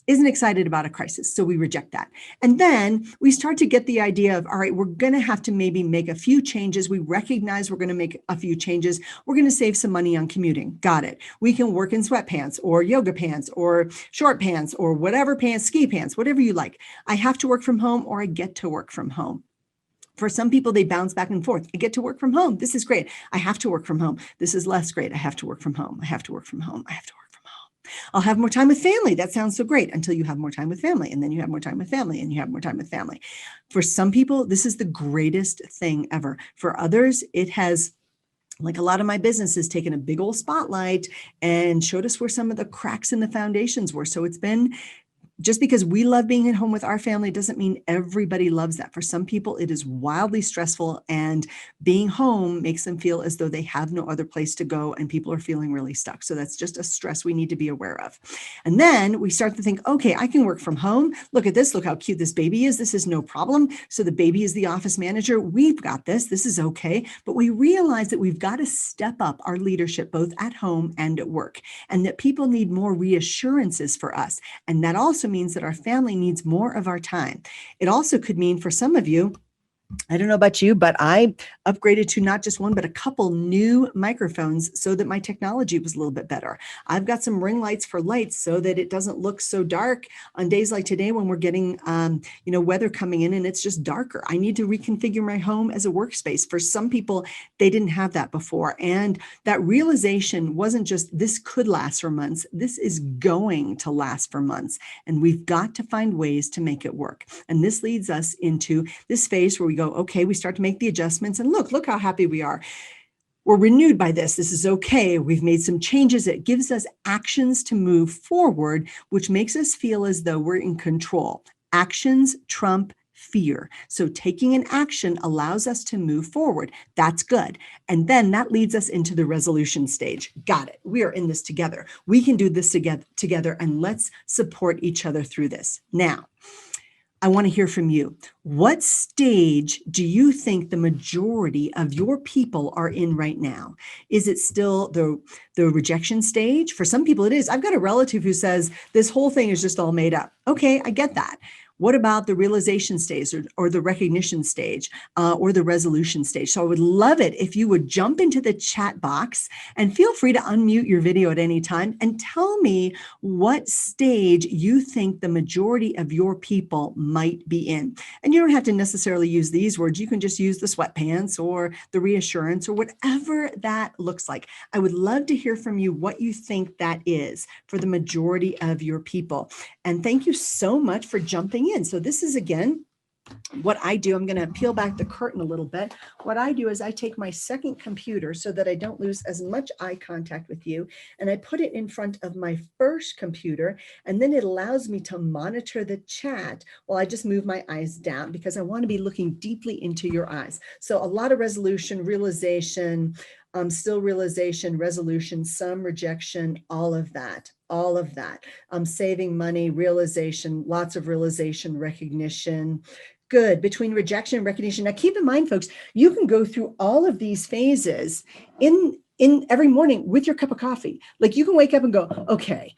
isn't excited about a crisis, so we reject that. And then we start to get the idea of, all right, we're going to have to maybe make a few changes. We recognize we're going to make a few changes. We're going to save some money on commuting. Got it. We can work in sweatpants or yoga pants or short pants or whatever pants, ski pants, whatever you like. I have to work from home, or I get to work from home. For some people, they bounce back and forth. I get to work from home. This is great. I have to work from home. This is less great. I have to work from home. I have to work from home. I have to work from home. I'll have more time with family. That sounds so great until you have more time with family. And then you have more time with family and you have more time with family. For some people, this is the greatest thing ever. For others, it has, like a lot of my business, has taken a big old spotlight and showed us where some of the cracks in the foundations were. So it's been, just because we love being at home with our family doesn't mean everybody loves that. For some people, it is wildly stressful, and being home makes them feel as though they have no other place to go, and people are feeling really stuck. So that's just a stress we need to be aware of. And then we start to think, okay, I can work from home. Look at this. Look how cute this baby is. This is no problem. So the baby is the office manager. We've got this. This is okay. But we realize that we've got to step up our leadership both at home and at work, and that people need more reassurances for us. And that also means that our family needs more of our time. It also could mean, for some of you, I don't know about you, but I upgraded to not just one, but a couple new microphones so that my technology was a little bit better. I've got some ring lights for lights so that it doesn't look so dark on days like today when we're getting, weather coming in and it's just darker. I need to reconfigure my home as a workspace. For some people, they didn't have that before. And that realization wasn't just, this could last for months. This is going to last for months. And we've got to find ways to make it work. And this leads us into this phase where we go, okay, we start to make the adjustments, and look how happy we are. We're renewed by this. This is okay. We've made some changes. It gives us actions to move forward, which makes us feel as though we're in control. Actions trump fear. So taking an action allows us to move forward. That's good. And then that leads us into the resolution stage. Got it. We are in this together. We can do this together, and let's support each other through this. Now, I want to hear from you. What stage do you think the majority of your people are in right now? Is it still the rejection stage? For some people it is. I've got a relative who says this whole thing is just all made up. Okay, I get that. What about the realization stage or the recognition stage or the resolution stage? So I would love it if you would jump into the chat box, and feel free to unmute your video at any time and tell me what stage you think the majority of your people might be in. And you don't have to necessarily use these words. You can just use the sweatpants or the reassurance or whatever that looks like. I would love to hear from you what you think that is for the majority of your people. And thank you so much for jumping in. So this is, again, what I do. I'm going to peel back the curtain a little bit. What I do is I take my second computer so that I don't lose as much eye contact with you, and I put it in front of my first computer, and then it allows me to monitor the chat while I just move my eyes down, because I want to be looking deeply into your eyes. So a lot of resolution, realization, still realization, resolution, some rejection, all of that. Saving money, realization, lots of realization, recognition. Good. Between rejection and recognition. Now, keep in mind, folks, you can go through all of these phases in every morning with your cup of coffee. Like, you can wake up and go, okay,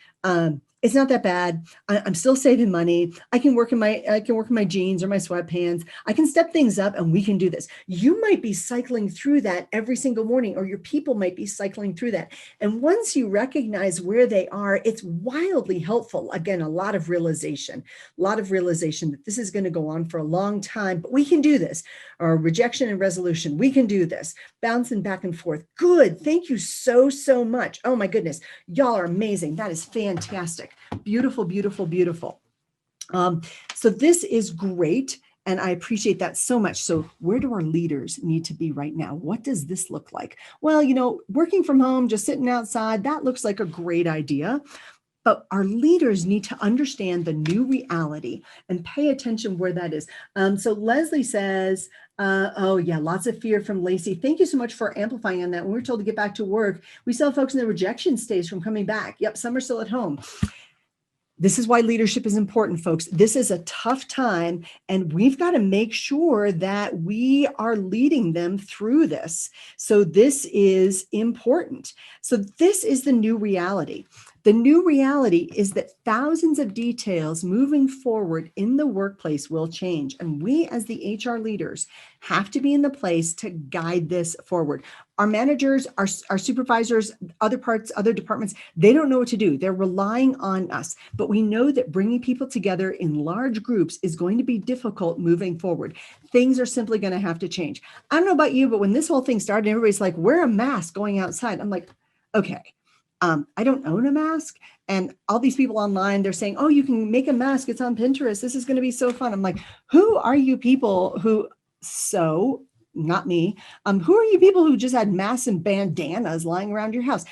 it's not that bad. I'm still saving money. I can work in my jeans or my sweatpants. I can step things up, and we can do this. You might be cycling through that every single morning, or your people might be cycling through that. And once you recognize where they are, it's wildly helpful. Again, a lot of realization that this is going to go on for a long time, but we can do this. Or rejection and resolution, we can do this. Bouncing back and forth. Good. Thank you so much. Oh my goodness. Y'all are amazing. That is fantastic. Beautiful, beautiful, beautiful. So this is great. And I appreciate that so much. So where do our leaders need to be right now? What does this look like? Well, working from home, just sitting outside, that looks like a great idea. But our leaders need to understand the new reality and pay attention where that is. So Leslie says, oh yeah, lots of fear from Lacey. Thank you so much for amplifying on that. When we're told to get back to work, we still have folks in the rejection stage from coming back. Yep, some are still at home. This is why leadership is important, folks. This is a tough time, and we've got to make sure that we are leading them through this. So this is important. So this is the new reality. The new reality is that thousands of details moving forward in the workplace will change. And we, as the HR leaders, have to be in the place to guide this forward. Our managers, our supervisors, other departments, they don't know what to do. They're relying on us. But we know that bringing people together in large groups is going to be difficult moving forward. Things are simply going to have to change. I don't know about you, but when this whole thing started, everybody's like, wear a mask going outside. I'm like, okay. I don't own a mask. And all these people online, they're saying, oh, you can make a mask. It's on Pinterest. This is going to be so fun. I'm like, who are you people who, not me. Who are you people who just had masks and bandanas lying around your house?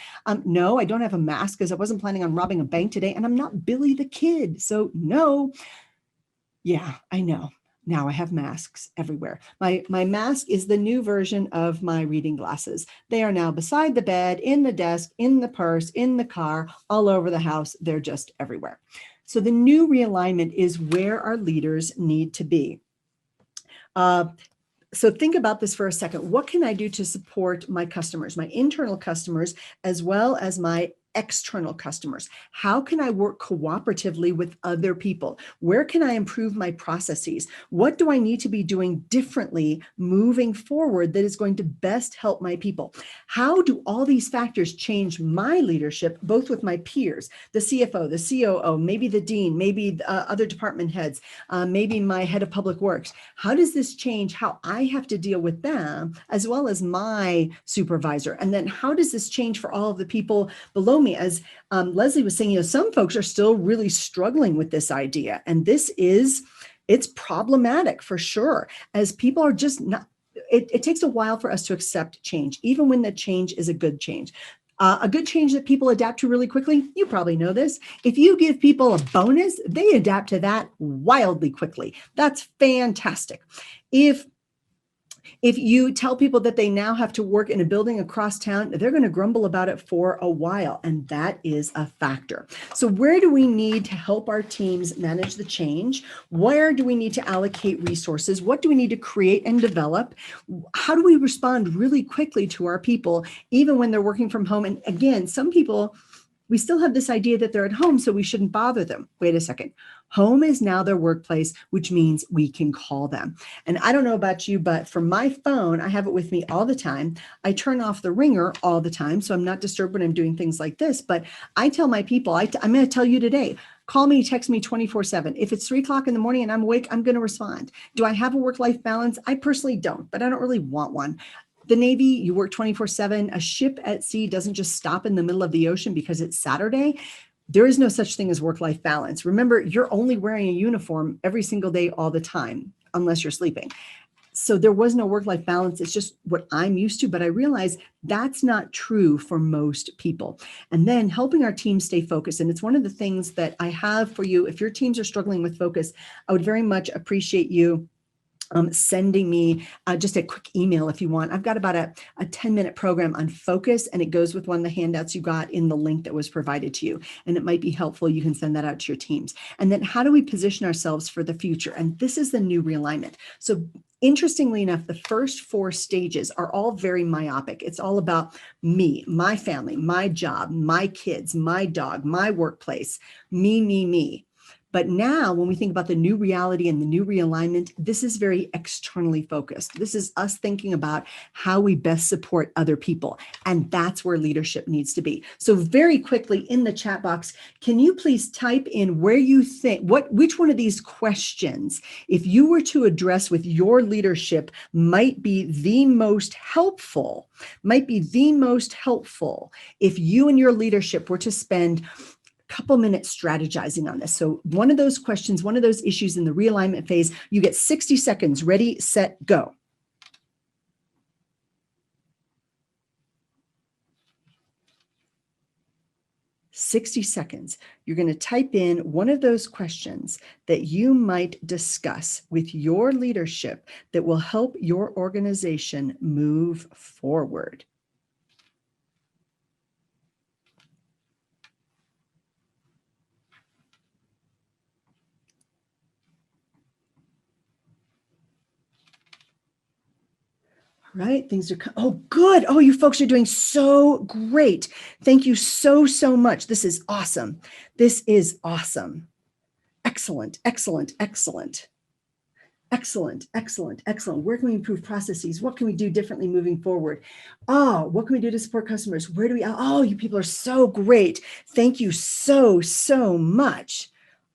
No, I don't have a mask because I wasn't planning on robbing a bank today. And I'm not Billy the Kid. So no. Yeah, I know. Now I have masks everywhere. My mask is the new version of my reading glasses. They are now beside the bed, in the desk, in the purse, in the car, all over the house. They're just everywhere. So the new realignment is where our leaders need to be. So think about this for a second. What can I do to support my customers, my internal customers, as well as my external customers? How can I work cooperatively with other people? Where can I improve my processes? What do I need to be doing differently moving forward that is going to best help my people? How do all these factors change my leadership, both with my peers, the CFO, the COO, maybe the dean, maybe other department heads, maybe my head of public works? How does this change how I have to deal with them, as well as my supervisor? And then how does this change for all of the people below me? As Leslie was saying, some folks are still really struggling with this idea, and it's problematic for sure, as people are just not, it takes a while for us to accept change, even when the change is a good change. A good change that people adapt to really quickly, you probably know this. If you give people a bonus, they adapt to that wildly quickly. That's fantastic. If you tell people that they now have to work in a building across town, they're going to grumble about it for a while, and that is a factor. So where do we need to help our teams manage the change? Where do we need to allocate resources? What do we need to create and develop? How do we respond really quickly to our people, even when they're working from home? And again, some people, we still have this idea that they're at home, so we shouldn't bother them. Wait a second. Home is now their workplace, which means we can call them. And I don't know about you, but for my phone, I have it with me all the time. I turn off the ringer all the time, so I'm not disturbed when I'm doing things like this. But I tell my people, I'm going to tell you today, call me, text me 24/7. If it's 3:00 in the morning and I'm awake, I'm going to respond. Do I have a work-life balance? I personally don't, but I don't really want one. The Navy, you work 24/7. A ship at sea doesn't just stop in the middle of the ocean because it's Saturday. There is no such thing as work-life balance. Remember, you're only wearing a uniform every single day, all the time, unless you're sleeping. So there was no work-life balance. It's just what I'm used to, but I realize that's not true for most people. And then helping our team stay focused. And it's one of the things that I have for you. If your teams are struggling with focus, I would very much appreciate you sending me just a quick email if you want. I've got about a 10-minute program on focus, and it goes with one of the handouts you got in the link that was provided to you. And it might be helpful. You can send that out to your teams. And then how do we position ourselves for the future? And this is the new realignment. So interestingly enough, the first 4 stages are all very myopic. It's all about me, my family, my job, my kids, my dog, my workplace, me, me, me. But now when we think about the new reality and the new realignment, this is very externally focused. This is us thinking about how we best support other people. And that's where leadership needs to be. So very quickly in the chat box, can you please type in where you think, which one of these questions, if you were to address with your leadership, might be the most helpful if you and your leadership were to spend couple minutes strategizing on this. So one of those questions, one of those issues in the realignment phase, you get 60 seconds, ready, set, go. "60 seconds. You're going to type in one of those questions that you might discuss with your leadership that will help your organization move forward. Right? Things are, oh, good. Oh, you folks are doing so great. Thank you so, so much. This is awesome. This is awesome. Excellent, excellent, excellent. Excellent, excellent, excellent. Where can we improve processes? What can we do differently moving forward? Oh, what can we do to support customers? Where do we, oh, you people are so great. Thank you so, so much.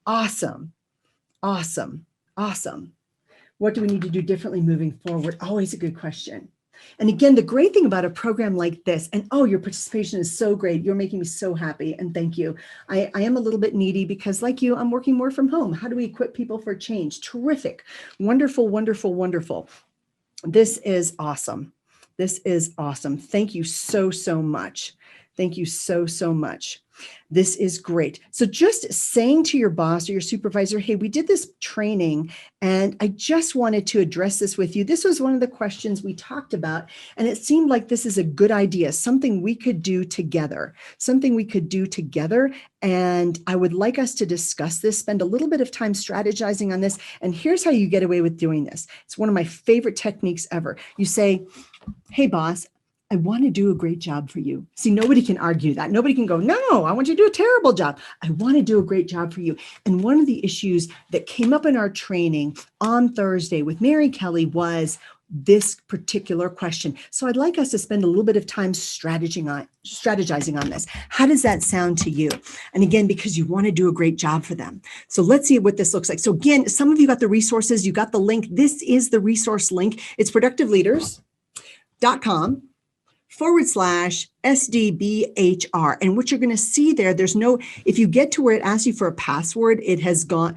Awesome, awesome, awesome. What do we need to do differently moving forward? Always a good question. And again, the great thing about a program like this, and oh, your participation is so great. You're making me so happy. And thank you. I am a little bit needy because like you, I'm working more from home. How do we equip people for change? Terrific. Wonderful, wonderful, wonderful. This is awesome. This is awesome. Thank you so, so much. Thank you so, so much. This is great. So just saying to your boss or your supervisor, hey, we did this training and I just wanted to address this with you. This was one of the questions we talked about, and it seemed like this is a good idea, something we could do together, And I would like us to discuss this, spend a little bit of time strategizing on this. And here's how you get away with doing this. It's one of my favorite techniques ever. You say, hey, boss, I want to do a great job for you. See, nobody can argue that. Nobody can go, no, I want you to do a terrible job. I want to do a great job for you. And one of the issues that came up in our training on Thursday with Mary Kelly was this particular question. So I'd like us to spend a little bit of time strategizing on this. How does that sound to you? And again, because you want to do a great job for them. So let's see what this looks like. So again, some of you got the resources, you got the link. This is the resource link. It's productiveleaders.com/SDBHR. And what you're going to see there, if you get to where it asks you for a password, it has gone,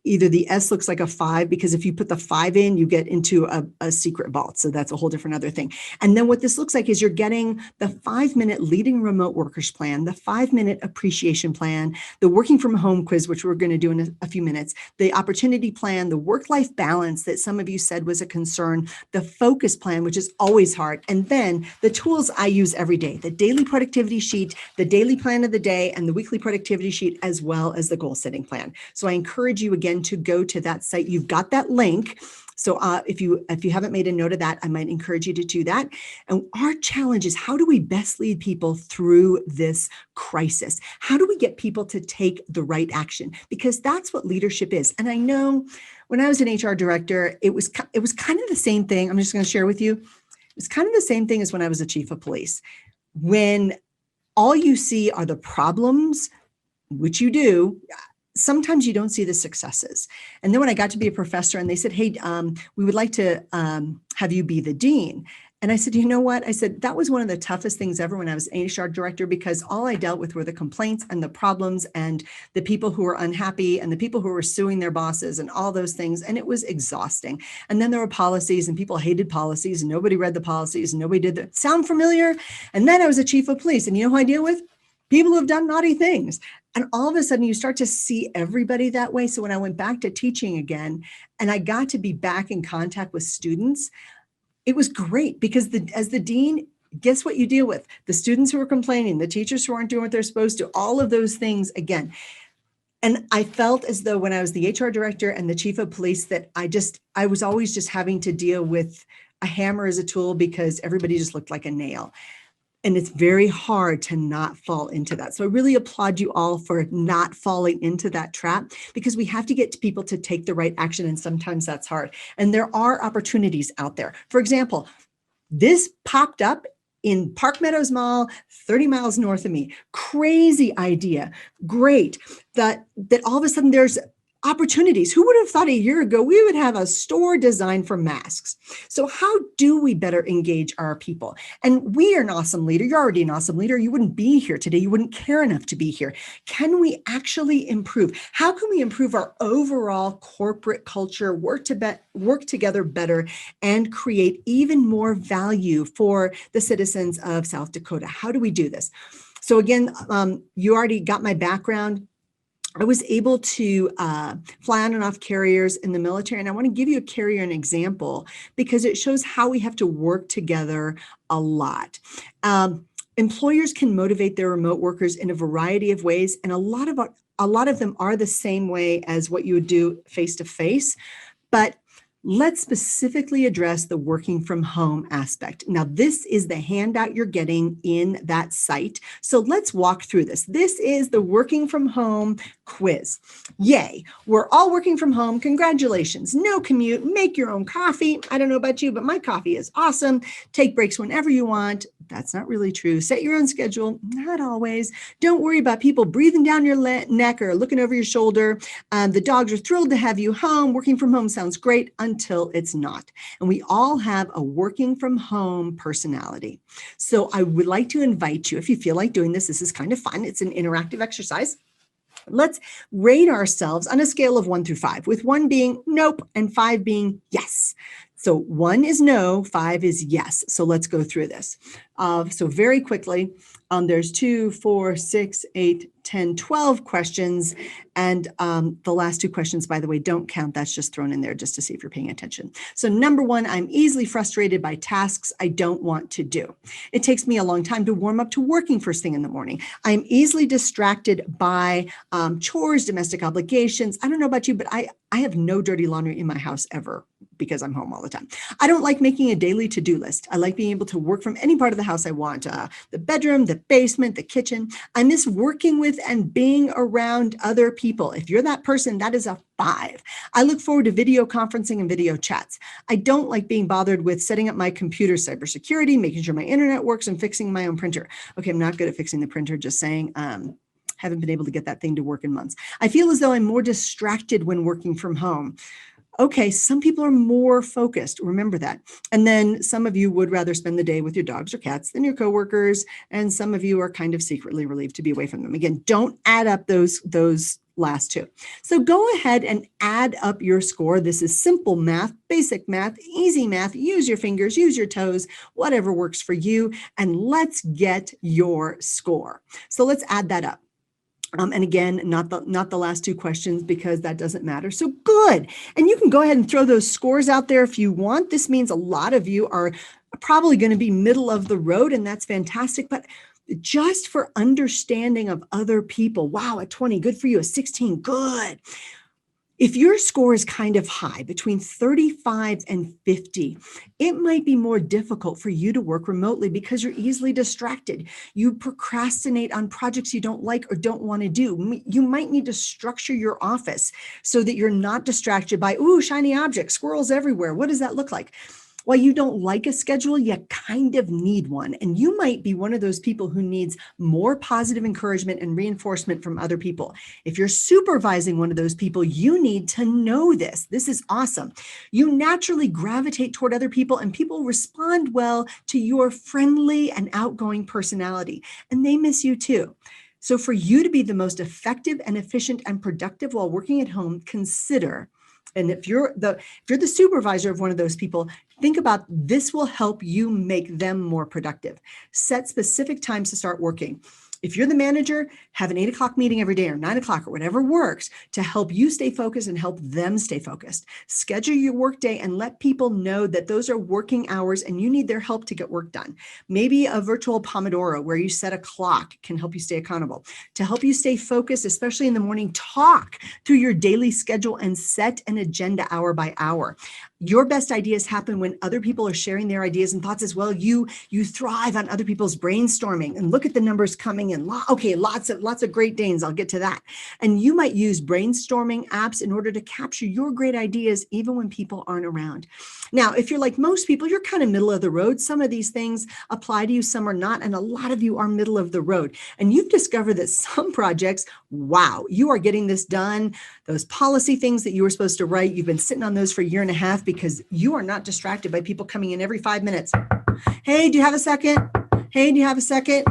either the S looks like a 5, because if you put the 5 in, you get into a secret vault. So that's a whole different other thing. And then what this looks like is you're getting the 5-minute leading remote workers plan, the 5-minute appreciation plan, the working from home quiz, which we're going to do in a few minutes, the opportunity plan, the work-life balance that some of you said was a concern, the focus plan, which is always hard, and then the tools I use every day, the daily productivity sheet, the daily plan of the day, and the weekly productivity sheet, as well as the goal setting plan. So I encourage you again to go to that site. You've got that link. So if you haven't made a note of that, I might encourage you to do that. And our challenge is, how do we best lead people through this crisis? How do we get people to take the right action? Because that's what leadership is. And I know when I was an HR director, it was kind of the same thing. I'm just going to share with you. It's kind of the same thing as when I was a chief of police. When all you see are the problems, which you do, sometimes you don't see the successes. And then when I got to be a professor and they said, hey, we would like to have you be the dean. And I said, you know what? I said, that was one of the toughest things ever when I was HR director, because all I dealt with were the complaints and the problems and the people who were unhappy and the people who were suing their bosses and all those things. And it was exhausting. And then there were policies and people hated policies and nobody read the policies and nobody did that. Sound familiar? And then I was a chief of police. And you know who I deal with? People who have done naughty things. And all of a sudden you start to see everybody that way. So when I went back to teaching again, and I got to be back in contact with students, it was great, because as the dean, guess what you deal with? The students who are complaining, the teachers who aren't doing what they're supposed to, all of those things again. And I felt as though when I was the HR director and the chief of police that I was always just having to deal with a hammer as a tool, because everybody just looked like a nail. And it's very hard to not fall into that. So I really applaud you all for not falling into that trap, because we have to get people to take the right action. And sometimes that's hard. And there are opportunities out there. For example, this popped up in Park Meadows Mall, 30 miles north of me. Crazy idea. Great. That all of a sudden there's opportunities. Who would have thought a year ago we would have a store designed for masks? So how do we better engage our people? And we are an awesome leader. You're already an awesome leader. You wouldn't be here today. You wouldn't care enough to be here. Can we actually improve? How can we improve our overall corporate culture, work together better, and create even more value for the citizens of South Dakota? How do we do this? So again, you already got my background. I was able to fly on and off carriers in the military. And I want to give you a carrier an example, because it shows how we have to work together a lot. Employers can motivate their remote workers in a variety of ways. And a lot of them are the same way as what you would do face-to-face. But let's specifically address the working from home aspect. Now, this is the handout you're getting in that site. So let's walk through this. This is the working from home quiz. Yay, we're all working from home. Congratulations. No commute, make your own coffee. I don't know about you, but my coffee is awesome. Take breaks whenever you want. That's not really true. Set your own schedule. Not always. Don't worry about people breathing down your neck or looking over your shoulder. The dogs are thrilled to have you home. Working from home sounds great until it's not. And we all have a working from home personality. So I would like to invite you, if you feel like doing this, this is kind of fun. It's an interactive exercise. Let's rate ourselves on a scale of 1 through 5, with 1 being nope and 5 being yes. So 1 is no, 5 is yes. So let's go through this. So very quickly, there's 2, 4, 6, 8, 10, 12 questions. And the last 2 questions, by the way, don't count. That's just thrown in there just to see if you're paying attention. So number 1, I'm easily frustrated by tasks I don't want to do. It takes me a long time to warm up to working first thing in the morning. I'm easily distracted by chores, domestic obligations. I don't know about you, but I have no dirty laundry in my house ever because I'm home all the time. I don't like making a daily to-do list. I like being able to work from any part of the house I want, the bedroom, the basement, the kitchen. I miss working with and being around other people. If you're that person, that is a 5. I look forward to video conferencing and video chats. I don't like being bothered with setting up my computer, cybersecurity, making sure my internet works, and fixing my own printer. Okay, I'm not good at fixing the printer, just saying. Haven't been able to get that thing to work in months. I feel as though I'm more distracted when working from home. Okay, some people are more focused. Remember that. And then some of you would rather spend the day with your dogs or cats than your coworkers. And some of you are kind of secretly relieved to be away from them. Again, don't add up those last 2. So go ahead and add up your score. This is simple math, basic math, easy math. Use your fingers, use your toes, whatever works for you. And let's get your score. So let's add that up. And again, not the last 2 questions because that doesn't matter. So good. And you can go ahead and throw those scores out there if you want. This means a lot of you are probably going to be middle of the road, and that's fantastic. But just for understanding of other people, wow, a 20, good for you. A 16, good. If your score is kind of high, between 35 and 50, it might be more difficult for you to work remotely because you're easily distracted. You procrastinate on projects you don't like or don't want to do. You might need to structure your office so that you're not distracted by, ooh, shiny objects, squirrels everywhere. What does that look like? While you don't like a schedule, you kind of need one. And you might be one of those people who needs more positive encouragement and reinforcement from other people. If you're supervising one of those people, you need to know this. This is awesome. You naturally gravitate toward other people, and people respond well to your friendly and outgoing personality, and they miss you too. So for you to be the most effective and efficient and productive while working at home, consider, and if you're the supervisor of one of those people, think about this will help you make them more productive. Set specific times to start working. If you're the manager, have an 8 o'clock meeting every day or 9 o'clock or whatever works to help you stay focused and help them stay focused. Schedule your workday and let people know that those are working hours and you need their help to get work done. Maybe a virtual Pomodoro where you set a clock can help you stay accountable. To help you stay focused, especially in the morning, talk through your daily schedule and set an agenda hour by hour. Your best ideas happen when other people are sharing their ideas and thoughts as well. You thrive on other people's brainstorming, and look at the numbers coming in. Okay, lots of Great Danes. I'll get to that. And you might use brainstorming apps in order to capture your great ideas even when people aren't around. Now, if you're like most people, you're kind of middle of the road. Some of these things apply to you, some are not, and a lot of you are middle of the road. And you've discovered that some projects, wow, you are getting this done. Those policy things that you were supposed to write, you've been sitting on those for a year and a half because you are not distracted by people coming in every 5 minutes. Hey, do you have a second? Hey, do you have a second?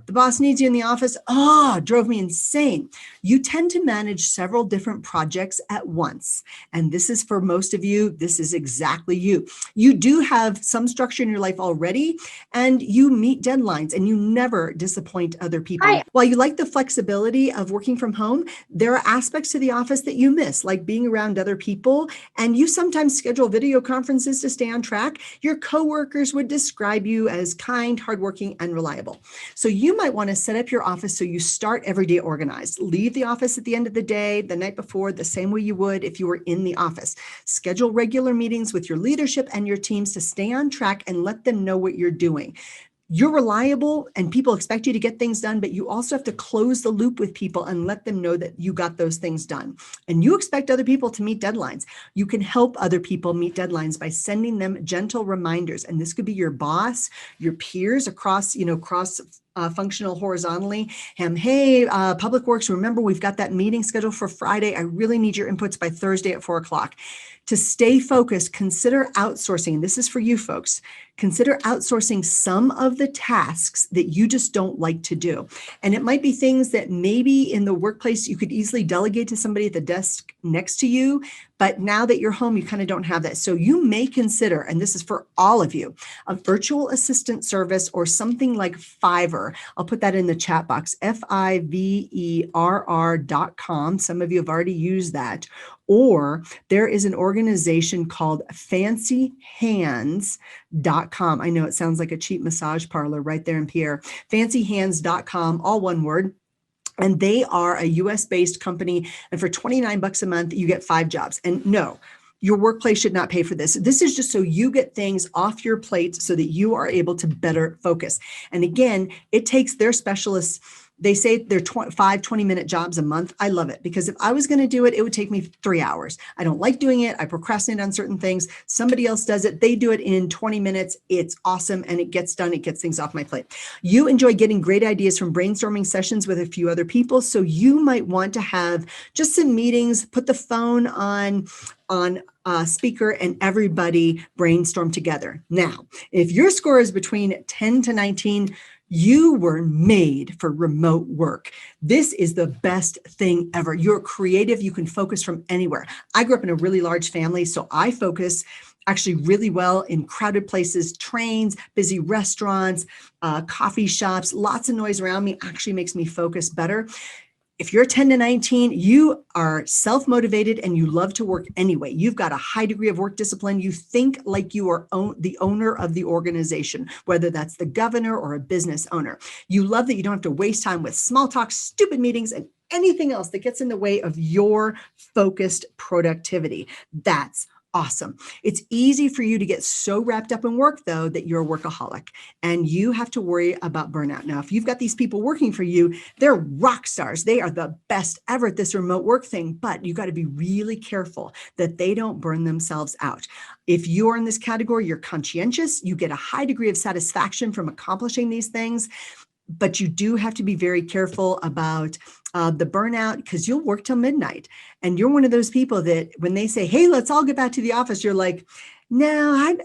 The boss needs you in the office. Oh, drove me insane. You tend to manage several different projects at once. And this is for most of you, this is exactly you. You do have some structure in your life already, and you meet deadlines and you never disappoint other people. Hi. While you like the flexibility of working from home, there are aspects to the office that you miss, like being around other people. And you sometimes schedule video conferences to stay on track. Your coworkers would describe you as kind, hardworking, and reliable. So you might want to set up your office so you start every day organized. Leave the office at the end of the day, the night before, the same way you would if you were in the office. Schedule regular meetings with your leadership and your teams to stay on track and let them know what you're doing. you're reliable and people expect you to get things done, but you also have to close the loop with people and let them know that you got those things done. And you expect other people to meet deadlines. You can help other people meet deadlines by sending them gentle reminders. And this could be your boss, your peers across, cross functional horizontally. Hey, Public Works, remember we've got that meeting scheduled for Friday. I really need your inputs by Thursday at 4:00. To stay focused, consider outsourcing. This is for you folks. Consider outsourcing some of the tasks that you just don't like to do. And it might be things that maybe in the workplace you could easily delegate to somebody at the desk next to you, but now that you're home, you kind of don't have that. So you may consider, and this is for all of you, a virtual assistant service or something like Fiverr. I'll put that in the chat box, Fiverr.com. Some of you have already used that. Or there is an organization called FancyHands.com. I know it sounds like a cheap massage parlor right there in Pierre. FancyHands.com, all one word. And they are a US-based company. And for $29 a month, you get 5 jobs. And no, your workplace should not pay for this. This is just so you get things off your plate so that you are able to better focus. And again, it takes their specialists. They say they're 5 20-minute jobs a month. I love it because if I was going to do it, it would take me 3 hours. I don't like doing it. I procrastinate on certain things. Somebody else does it. They do it in 20 minutes. It's awesome and it gets done. It gets things off my plate. You enjoy getting great ideas from brainstorming sessions with a few other people. So you might want to have just some meetings, put the phone on speaker and everybody brainstorm together. Now, if your score is between 10 to 19, you were made for remote work. This is the best thing ever. You're creative. You can focus from anywhere. I grew up in a really large family, so I focus actually really well in crowded places, trains, busy restaurants, coffee shops, lots of noise around me actually makes me focus better. If you're 10 to 19, you are self-motivated and you love to work anyway. You've got a high degree of work discipline. You think like you are the owner of the organization, whether that's the governor or a business owner. You love that you don't have to waste time with small talk, stupid meetings, and anything else that gets in the way of your focused productivity. That's awesome. It's easy for you to get so wrapped up in work, though, that you're a workaholic and you have to worry about burnout. Now, if you've got these people working for you, they're rock stars. They are the best ever at this remote work thing, but you got to be really careful that they don't burn themselves out. If you're in this category, you're conscientious, you get a high degree of satisfaction from accomplishing these things, but you do have to be very careful about the burnout because you'll work till midnight. And you're one of those people that when they say, hey, let's all get back to the office, you're like, no, I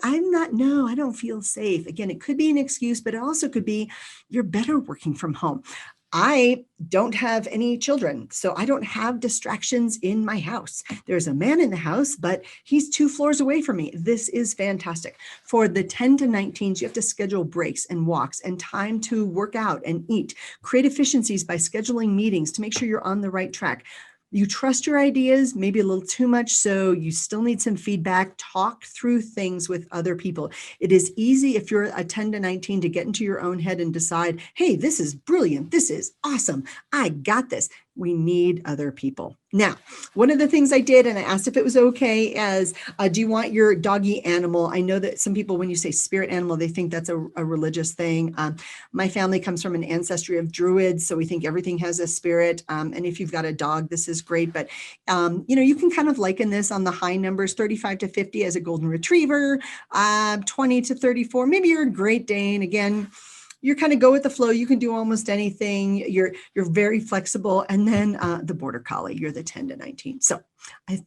don't feel safe. Again, it could be an excuse, but it also could be you're better working from home. I don't have any children, so I don't have distractions in my house. There's a man in the house, but he's 2 floors away from me. This is fantastic. For the 10 to 19s, you have to schedule breaks and walks and time to work out and eat. Create efficiencies by scheduling meetings to make sure you're on the right track. You trust your ideas, maybe a little too much, so you still need some feedback. Talk through things with other people. It is easy if you're a 10 to 19 to get into your own head and decide, hey, this is brilliant. This is awesome. I got this. We need other people. Now, one of the things I did, and I asked if it was okay, is do you want your doggy animal? I know that some people, when you say spirit animal, they think that's a religious thing. My family comes from an ancestry of druids, so we think everything has a spirit. And if you've got a dog, this is great. But, you can kind of liken this on the high numbers, 35 to 50 as a golden retriever, 20 to 34. Maybe you're a Great Dane. Again, you kind of go with the flow. You can do almost anything. You're very flexible. And then the border collie, you're the 10 to 19. So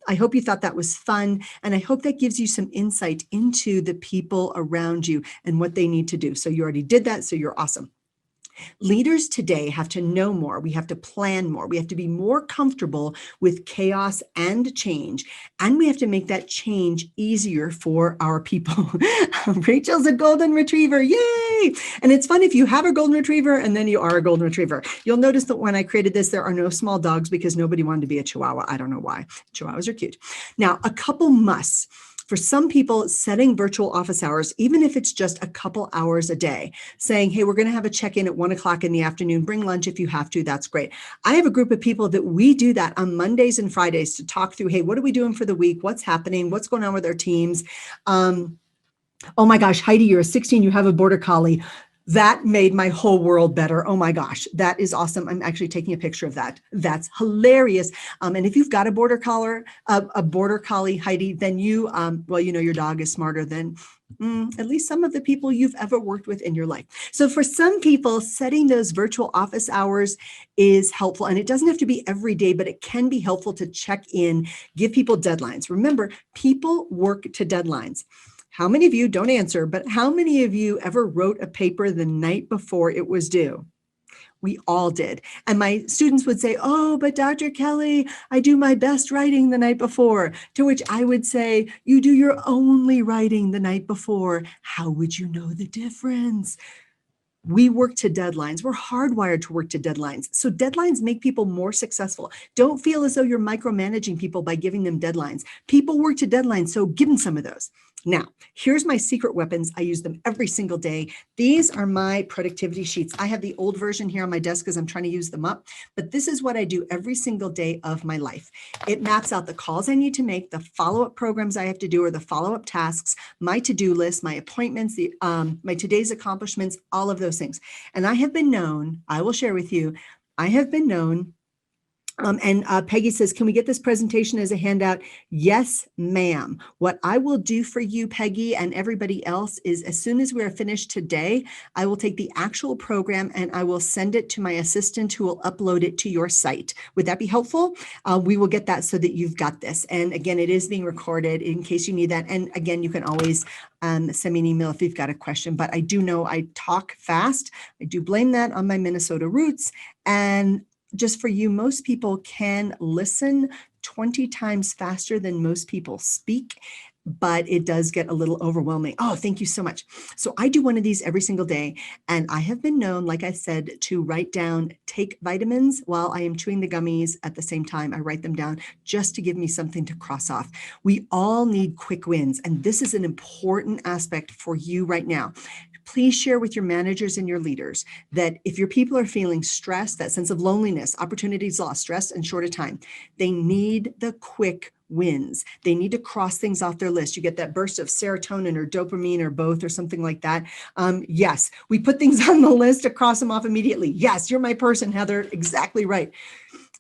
I hope you thought that was fun. And I hope that gives you some insight into the people around you and what they need to do. So you already did that. So you're awesome. Leaders today have to know more. We have to plan more. We have to be more comfortable with chaos and change. And we have to make that change easier for our people. Rachel's a golden retriever. Yay! And it's fun if you have a golden retriever and then you are a golden retriever. You'll notice that when I created this, there are no small dogs because nobody wanted to be a Chihuahua. I don't know why. Chihuahuas are cute. Now, a couple musts. For some people, setting virtual office hours, even if it's just a couple hours a day, saying, hey, we're going to have a check-in at 1 o'clock in the afternoon, bring lunch if you have to, that's great. I have a group of people that we do that on Mondays and Fridays to talk through, hey, what are we doing for the week? What's happening? What's going on with our teams? Oh my gosh, Heidi, you're a 16, you have a border collie. That made my whole world better. Oh my gosh, that is awesome. I'm actually taking a picture of that. That's hilarious. And if you've got a border collie, Heidi, then you, well, you know, your dog is smarter than at least some of the people you've ever worked with in your life. So for some people, setting those virtual office hours is helpful. And it doesn't have to be every day, but it can be helpful to check in, give people deadlines. Remember, people work to deadlines. How many of you, don't answer, but how many of you ever wrote a paper the night before it was due? We all did. And my students would say, oh, but Dr. Kelly, I do my best writing the night before. To which I would say, you do your only writing the night before. How would you know the difference? We work to deadlines. We're hardwired to work to deadlines. So deadlines make people more successful. Don't feel as though you're micromanaging people by giving them deadlines. People work to deadlines, so give them some of those. Now, here's my secret weapons. I use them every single day. These are my productivity sheets. I have the old version here on my desk because I'm trying to use them up, but this is what I do every single day of my life. It maps out the calls I need to make, the follow-up programs I have to do, or the follow-up tasks, my to-do list, my appointments, my today's accomplishments, all of those things. And I have been known, I will share with you, I have been known, and Peggy says, can we get this presentation as a handout? Yes, ma'am. What I will do for you, Peggy, and everybody else is as soon as we are finished today, I will take the actual program and I will send it to my assistant who will upload it to your site. Would that be helpful? We will get that so that you've got this. And again, it is being recorded in case you need that. And again, you can always send me an email if you've got a question, but I do know I talk fast. I do blame that on my Minnesota roots. And just for you, most people can listen 20 times faster than most people speak, but it does get a little overwhelming. Oh, thank you so much. So I do one of these every single day. And I have been known, like I said, to write down, take vitamins while I am chewing the gummies at the same time. I write them down just to give me something to cross off. We all need quick wins. And this is an important aspect for you right now. Please share with your managers and your leaders that if your people are feeling stressed, that sense of loneliness, opportunities lost, stressed and short of time, they need the quick wins. They need to cross things off their list. You get that burst of serotonin or dopamine or both or something like that. Yes, we put things on the list to cross them off immediately. Yes, you're my person, Heather. Exactly right.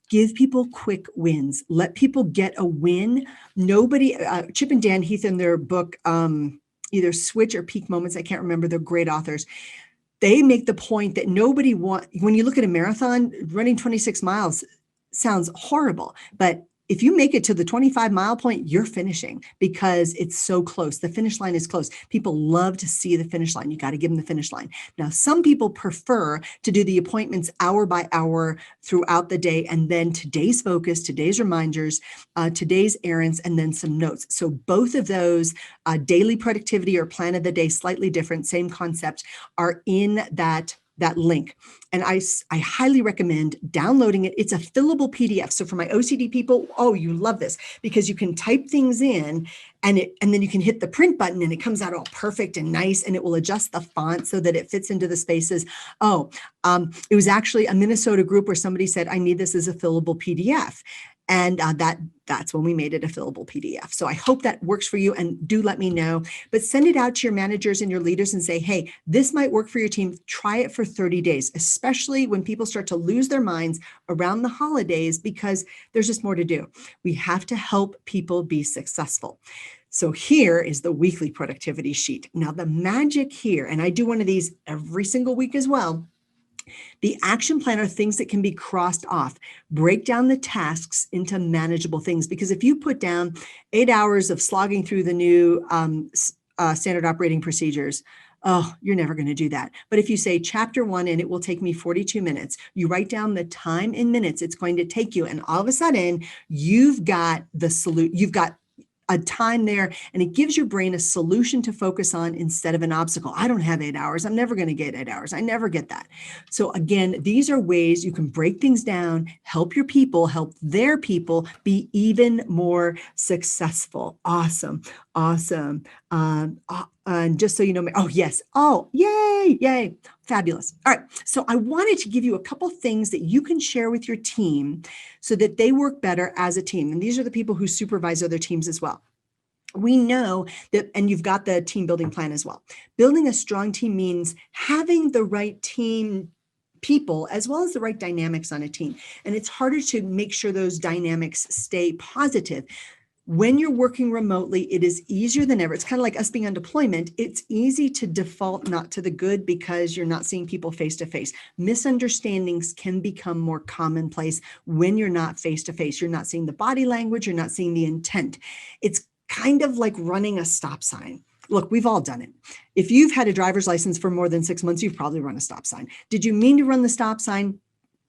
Give people quick wins. Let people get a win. Nobody, Chip and Dan Heath in their book, either Switch or Peak Moments, I can't remember, they're great authors. They make the point that when you look at a marathon, running 26 miles sounds horrible, but if you make it to the 25-mile point, you're finishing because it's so close. The finish line is close. People love to see the finish line. You got to give them the finish line. Now, some people prefer to do the appointments hour by hour throughout the day, and then today's focus, today's reminders, today's errands, and then some notes. So both of those, daily productivity or plan of the day, slightly different, same concept, are in that link. And I highly recommend downloading it. It's a fillable PDF. So for my OCD people, oh, you love this because you can type things in and then you can hit the print button and it comes out all perfect and nice, and it will adjust the font so that it fits into the spaces. It was actually a Minnesota group where somebody said, I need this as a fillable PDF. And that's when we made it a fillable PDF. So I hope that works for you, and do let me know. But send it out to your managers and your leaders and say, hey, this might work for your team. Try it for 30 days, especially when people start to lose their minds around the holidays because there's just more to do. We have to help people be successful. So here is the weekly productivity sheet. Now the magic here, and I do one of these every single week as well, the action plan are things that can be crossed off. Break down the tasks into manageable things, because if you put down 8 hours of slogging through the new standard operating procedures, oh, you're never going to do that. But if you say chapter 1 and it will take me 42 minutes, you write down the time in minutes it's going to take you, and all of a sudden you've got the solution. You've got a time there, and it gives your brain a solution to focus on instead of an obstacle. I don't have 8 hours. I'm never going to get 8 hours. I never get that. So again, these are ways you can break things down, help your people, help their people be even more successful. Awesome. Awesome. And just so you know, oh, yes. Oh, yay, yay. Fabulous. All right. So I wanted to give you a couple things that you can share with your team so that they work better as a team. And these are the people who supervise other teams as well. We know that, and you've got the team building plan as well. Building a strong team means having the right team people as well as the right dynamics on a team. And it's harder to make sure those dynamics stay positive. When you're working remotely, it is easier than ever. It's kind of like us being on deployment. It's easy to default not to the good because you're not seeing people face to face. Misunderstandings can become more commonplace when you're not face to face. You're not seeing the body language, you're not seeing the intent. It's kind of like running a stop sign. Look, we've all done it. If you've had a driver's license for more than 6 months, you've probably run a stop sign. Did you mean to run the stop sign?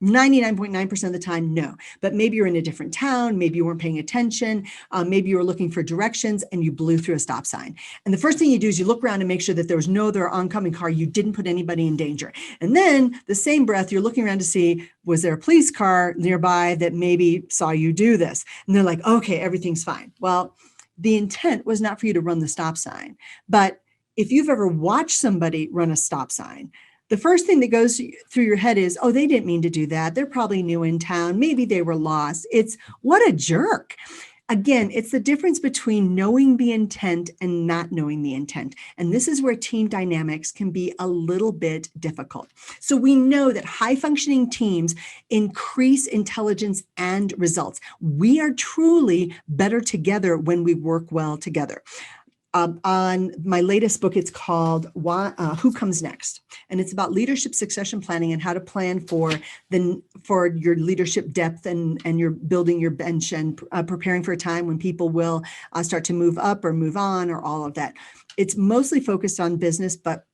99.9% of the time, no. But maybe you're in a different town, maybe you weren't paying attention, maybe you were looking for directions and you blew through a stop sign. And the first thing you do is you look around and make sure that there was no other oncoming car, you didn't put anybody in danger. And then the same breath, you're looking around to see, was there a police car nearby that maybe saw you do this? And they're like, okay, everything's fine. Well, the intent was not for you to run the stop sign. But if you've ever watched somebody run a stop sign, the first thing that goes through your head is, oh, they didn't mean to do that. They're probably new in town. Maybe they were lost. It's what a jerk. Again, it's the difference between knowing the intent and not knowing the intent. And this is where team dynamics can be a little bit difficult. So we know that high functioning teams increase intelligence and results. We are truly better together when we work well together. On my latest book, it's called Who Comes Next? And it's about leadership succession planning and how to plan for your leadership depth and you're building your bench and preparing for a time when people will start to move up or move on or all of that. It's mostly focused on business, but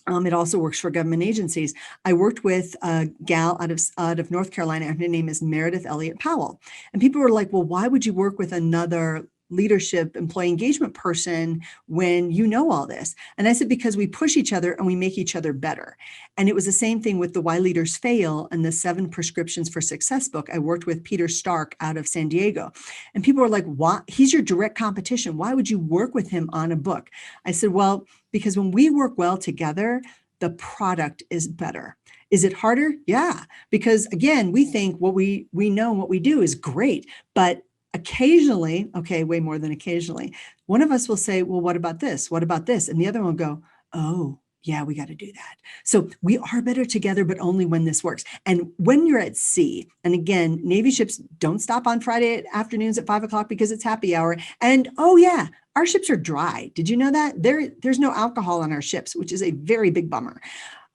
it also works for government agencies. I worked with a gal out of North Carolina, and her name is Meredith Elliott Powell. And people were like, well, why would you work with another leadership employee engagement person when you know all this? And I said, because we push each other and we make each other better. And it was the same thing with the Why Leaders Fail and the 7 Prescriptions for Success book. I worked with Peter Stark out of San Diego. And people were like, why? He's your direct competition. Why would you work with him on a book? I said, well, because when we work well together, the product is better. Is it harder? Yeah. Because again, we think what we know and what we do is great, but occasionally, okay, way more than occasionally, one of us will say, well, what about this? What about this? And the other one will go, oh, yeah, we got to do that. So we are better together, but only when this works. And when you're at sea, and again, Navy ships don't stop on Friday afternoons at 5 o'clock because it's happy hour. And oh yeah, our ships are dry. Did you know that? There's no alcohol on our ships, which is a very big bummer.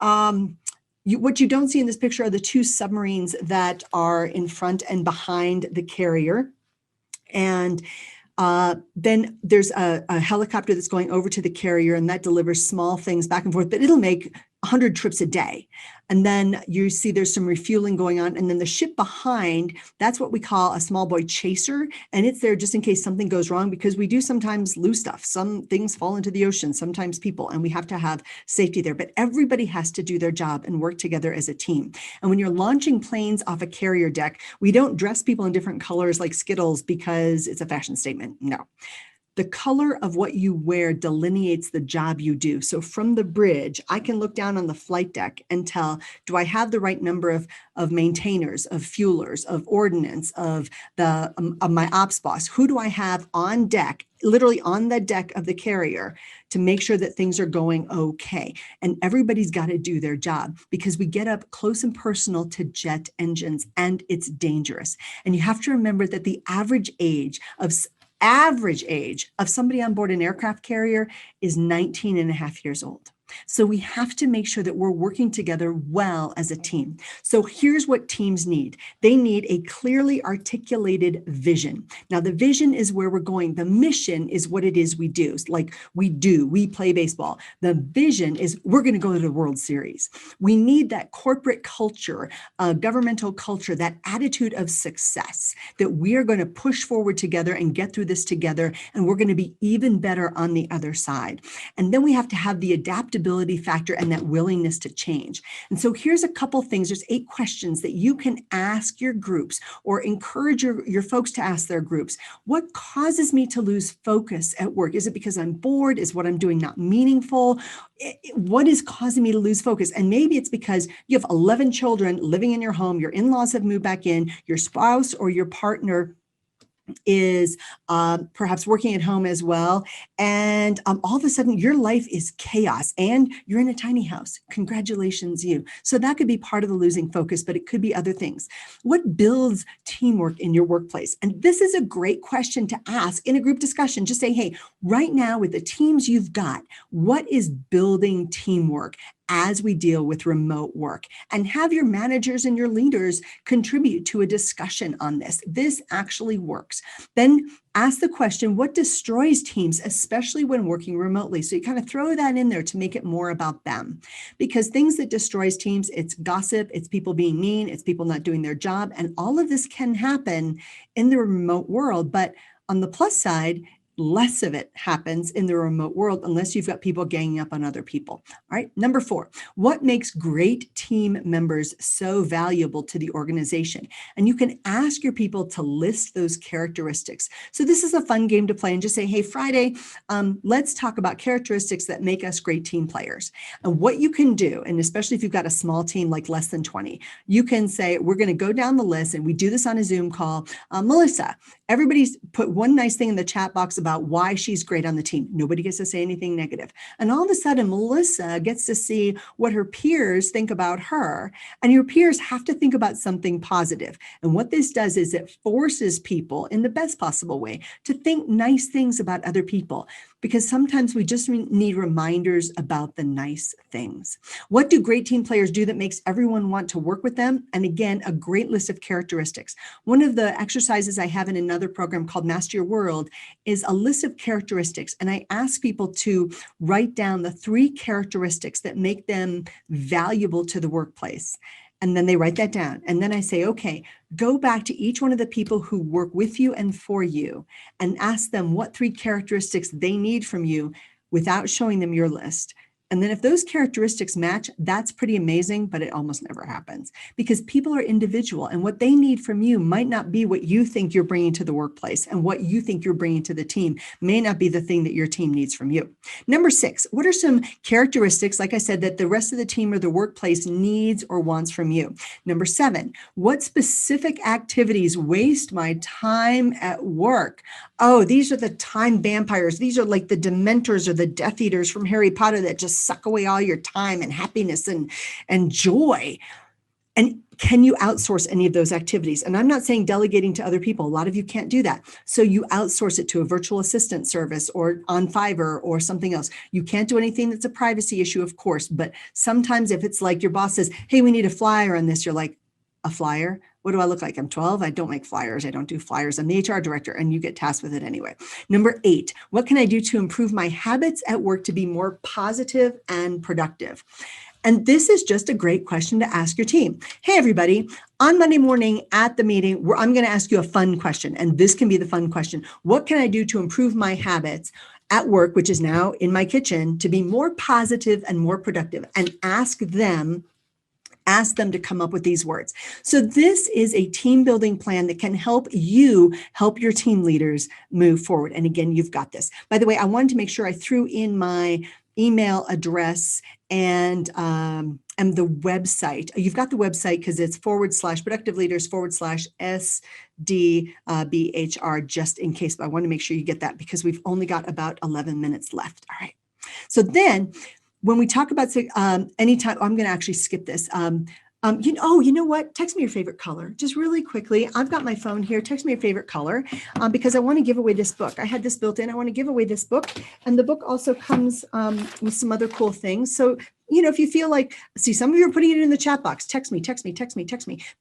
What you don't see in this picture are the 2 submarines that are in front and behind the carrier. And then there's a helicopter that's going over to the carrier, and that delivers small things back and forth, but it'll make 100 trips a day. And then you see there's some refueling going on. And then the ship behind, that's what we call a small boy chaser. And it's there just in case something goes wrong, because we do sometimes lose stuff. Some things fall into the ocean, sometimes people, and we have to have safety there. But everybody has to do their job and work together as a team. And when you're launching planes off a carrier deck, we don't dress people in different colors like Skittles because it's a fashion statement. No. The color of what you wear delineates the job you do. So from the bridge, I can look down on the flight deck and tell, do I have the right number of maintainers, of fuelers, of ordnance, of my ops boss? Who do I have on deck, literally on the deck of the carrier, to make sure that things are going okay? And everybody's got to do their job, because we get up close and personal to jet engines, and it's dangerous. And you have to remember that the average age of somebody on board an aircraft carrier is 19 and a half years old. So we have to make sure that we're working together well as a team. So here's what teams need. They need a clearly articulated vision. Now, the vision is where we're going. The mission is what it is we do. Like we play baseball. The vision is we're going to go to the World Series. We need that corporate culture, governmental culture, that attitude of success, that we are going to push forward together and get through this together, and we're going to be even better on the other side. And then we have to have the adaptability factor and that willingness to change. And so here's a couple things. There's 8 questions that you can ask your groups, or encourage your folks to ask their groups. What causes me to lose focus at work? Is it because I'm bored? Is what I'm doing not meaningful? What is causing me to lose focus? And maybe it's because you have 11 children living in your home, your in-laws have moved back in, your spouse or your partner is perhaps working at home as well. And all of a sudden your life is chaos and you're in a tiny house. Congratulations, you. So that could be part of the losing focus, but it could be other things. What builds teamwork in your workplace? And this is a great question to ask in a group discussion. Just say, hey, right now with the teams you've got, what is building teamwork as we deal with remote work? And have your managers and your leaders contribute to a discussion on this. This actually works. Then ask the question, what destroys teams, especially when working remotely? So you kind of throw that in there to make it more about them. Because things that destroys teams, it's gossip, it's people being mean, it's people not doing their job. And all of this can happen in the remote world. But on the plus side, less of it happens in the remote world unless you've got people ganging up on other people. All right. Number 4, what makes great team members so valuable to the organization? And you can ask your people to list those characteristics. So this is a fun game to play and just say, hey, Friday, let's talk about characteristics that make us great team players. And what you can do, and especially if you've got a small team like less than 20, you can say, we're going to go down the list, and we do this on a Zoom call. Melissa, everybody's put one nice thing in the chat box about why she's great on the team. Nobody gets to say anything negative. And all of a sudden, Melissa gets to see what her peers think about her. And your peers have to think about something positive. And what this does is it forces people in the best possible way to think nice things about other people, because sometimes we just need reminders about the nice things. What do great team players do that makes everyone want to work with them? And again, a great list of characteristics. One of the exercises I have in another program called Master Your World is a list of characteristics. And I ask people to write down the 3 characteristics that make them valuable to the workplace. And then they write that down. And then I say, okay, go back to each one of the people who work with you and for you and ask them what 3 characteristics they need from you without showing them your list. And then if those characteristics match, that's pretty amazing, but it almost never happens because people are individual and what they need from you might not be what you think you're bringing to the workplace, and what you think you're bringing to the team may not be the thing that your team needs from you. Number 6, what are some characteristics, like I said, that the rest of the team or the workplace needs or wants from you? Number 7, what specific activities waste my time at work? Oh, these are the time vampires. These are like the Dementors or the Death Eaters from Harry Potter that just suck away all your time and happiness and joy. And can you outsource any of those activities? And I'm not saying delegating to other people. A lot of you can't do that. So you outsource it to a virtual assistant service or on Fiverr or something else. You can't do anything that's a privacy issue, of course. But sometimes if it's like your boss says, hey, we need a flyer on this, you're like, a flyer? What do I look like? I'm 12. I don't make flyers. I don't do flyers. I'm the HR director, and you get tasked with it anyway. Number 8, what can I do to improve my habits at work to be more positive and productive? And this is just a great question to ask your team. Hey, everybody, on Monday morning at the meeting, I'm going to ask you a fun question, and this can be the fun question. What can I do to improve my habits at work, which is now in my kitchen, to be more positive and more productive? And ask them to come up with these words. So this is a team building plan that can help you help your team leaders move forward. And again, you've got this. By the way, I wanted to make sure I threw in my email address and the website. You've got the website because it's /productiveleaders/SDBHR, just in case. But I want to make sure you get that because we've only got about 11 minutes left. All right. So then, when we talk about anytime, I'm going to actually skip this. You know what? Text me your favorite color, just really quickly. I've got my phone here. Text me your favorite color because I want to give away this book. I had this built in. I want to give away this book, and the book also comes with some other cool things. So, if you feel like, see, some of you are putting it in the chat box. Text me,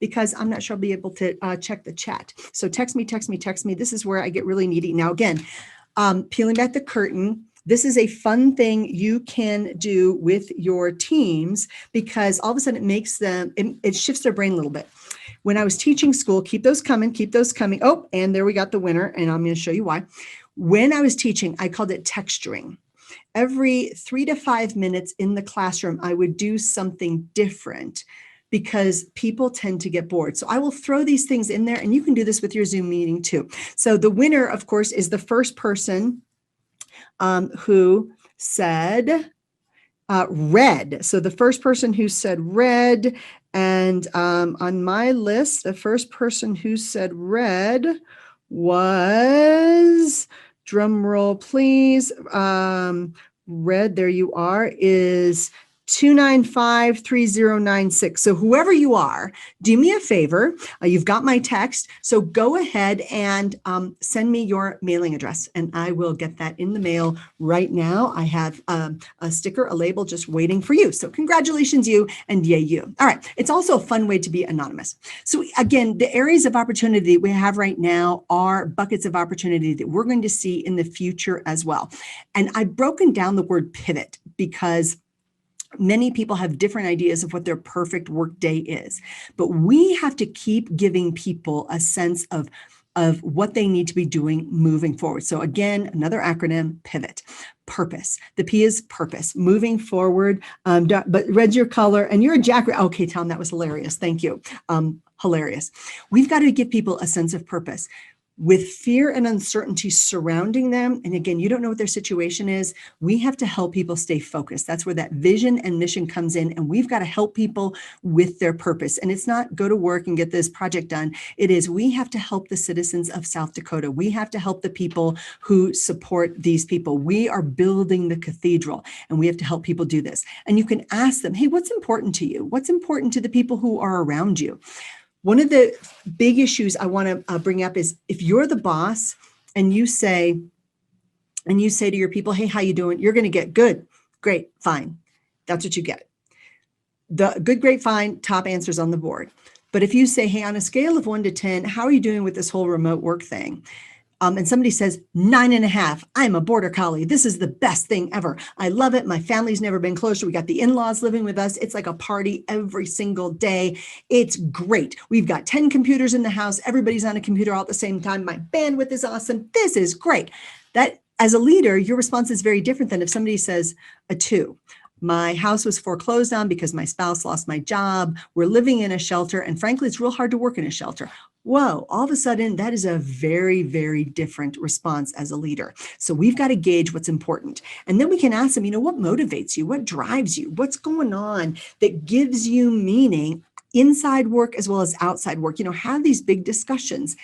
because I'm not sure I'll be able to check the chat. So text me. This is where I get really needy. Now, again, peeling back the curtain. This is a fun thing you can do with your teams because all of a sudden it makes them, it shifts their brain a little bit. When I was teaching school, keep those coming. Oh, and there we got the winner, and I'm going to show you why. When I was teaching, I called it texturing. Every 3 to 5 minutes in the classroom, I would do something different because people tend to get bored. So I will throw these things in there, and you can do this with your Zoom meeting too. So the winner, of course, is the first person who said red. So the first person who said red, and on my list, the first person who said red was, drum roll please, Red, there you are, is 295-3096. So whoever you are, do me a favor. You've got my text. So go ahead and send me your mailing address and I will get that in the mail right now. I have a sticker, a label just waiting for you. So congratulations you and yay you. All right. It's also a fun way to be anonymous. So again, the areas of opportunity we have right now are buckets of opportunity that we're going to see in the future as well. And I've broken down the word pivot because many people have different ideas of what their perfect work day is, but we have to keep giving people a sense of what they need to be doing moving forward. So again, another acronym, pivot, purpose. The P is purpose, moving forward. But red's your color and you're a Jack. Okay, Tom, that was hilarious. Thank you. Hilarious. We've got to give people a sense of purpose. With fear and uncertainty surrounding them, and again, you don't know what their situation is, we have to help people stay focused. That's where that vision and mission comes in, and we've got to help people with their purpose. And it's not go to work and get this project done. It is we have to help the citizens of South Dakota. We have to help the people who support these people. We are building the cathedral, and we have to help people do this. And you can ask them, hey, what's important to you? What's important to the people who are around you? One of the big issues I want to bring up is if you're the boss and you say to your people, hey, how you doing? You're going to get good, great, fine. That's what you get. The good, great, fine, top answers on the board. But if you say, hey, on a scale of 1 to 10, how are you doing with this whole remote work thing? And somebody says 9.5, I'm a border collie. This is the best thing ever. I love it. My family's never been closer. We got the in-laws living with us. It's like a party every single day. It's great. We've got 10 computers in the house. Everybody's on a computer all at the same time. My bandwidth is awesome. This is great. That, as a leader, your response is very different than if somebody says a 2. My house was foreclosed on because my spouse lost my job. We're living in a shelter. And frankly, it's real hard to work in a shelter. Whoa, all of a sudden, that is a very, very different response as a leader. So we've got to gauge what's important. And then we can ask them, what motivates you? What drives you? What's going on that gives you meaning inside work as well as outside work? Have these big discussions.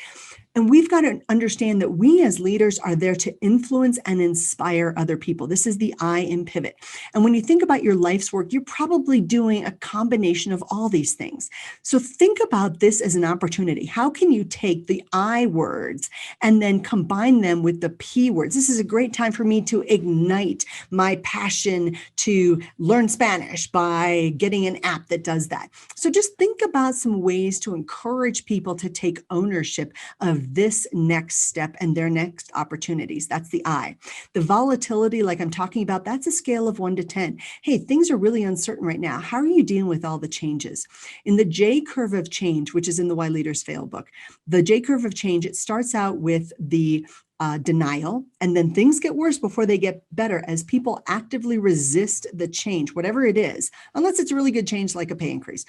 And we've got to understand that we as leaders are there to influence and inspire other people. This is the I in pivot. And when you think about your life's work, you're probably doing a combination of all these things. So think about this as an opportunity. How can you take the I words and then combine them with the P words? This is a great time for me to ignite my passion to learn Spanish by getting an app that does that. So just think about some ways to encourage people to take ownership of this next step and their next opportunities. That's the I. The volatility, like I'm talking about, that's a scale of 1 to 10. Hey, things are really uncertain right now. How are you dealing with all the changes? In the J curve of change, which is in the Why Leaders Fail book, the J curve of change, it starts out with the denial, and then things get worse before they get better as people actively resist the change, whatever it is, unless it's a really good change like a pay increase.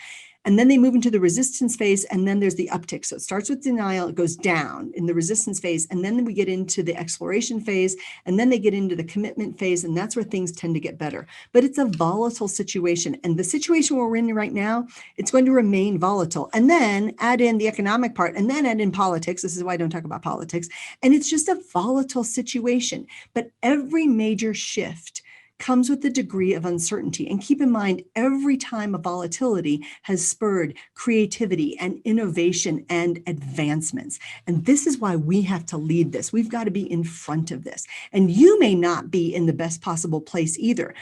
And then they move into the resistance phase, and then there's the uptick. So it starts with denial, it goes down in the resistance phase, and then we get into the exploration phase, and then they get into the commitment phase, and that's where things tend to get better. But it's a volatile situation, and the situation we're in right now, it's going to remain volatile. And then add in the economic part, and then add in politics. This is why I don't talk about politics. And it's just a volatile situation. But every major shift comes with a degree of uncertainty. And keep in mind, every time of volatility has spurred creativity and innovation and advancements. And this is why we have to lead this. We've got to be in front of this. And you may not be in the best possible place either,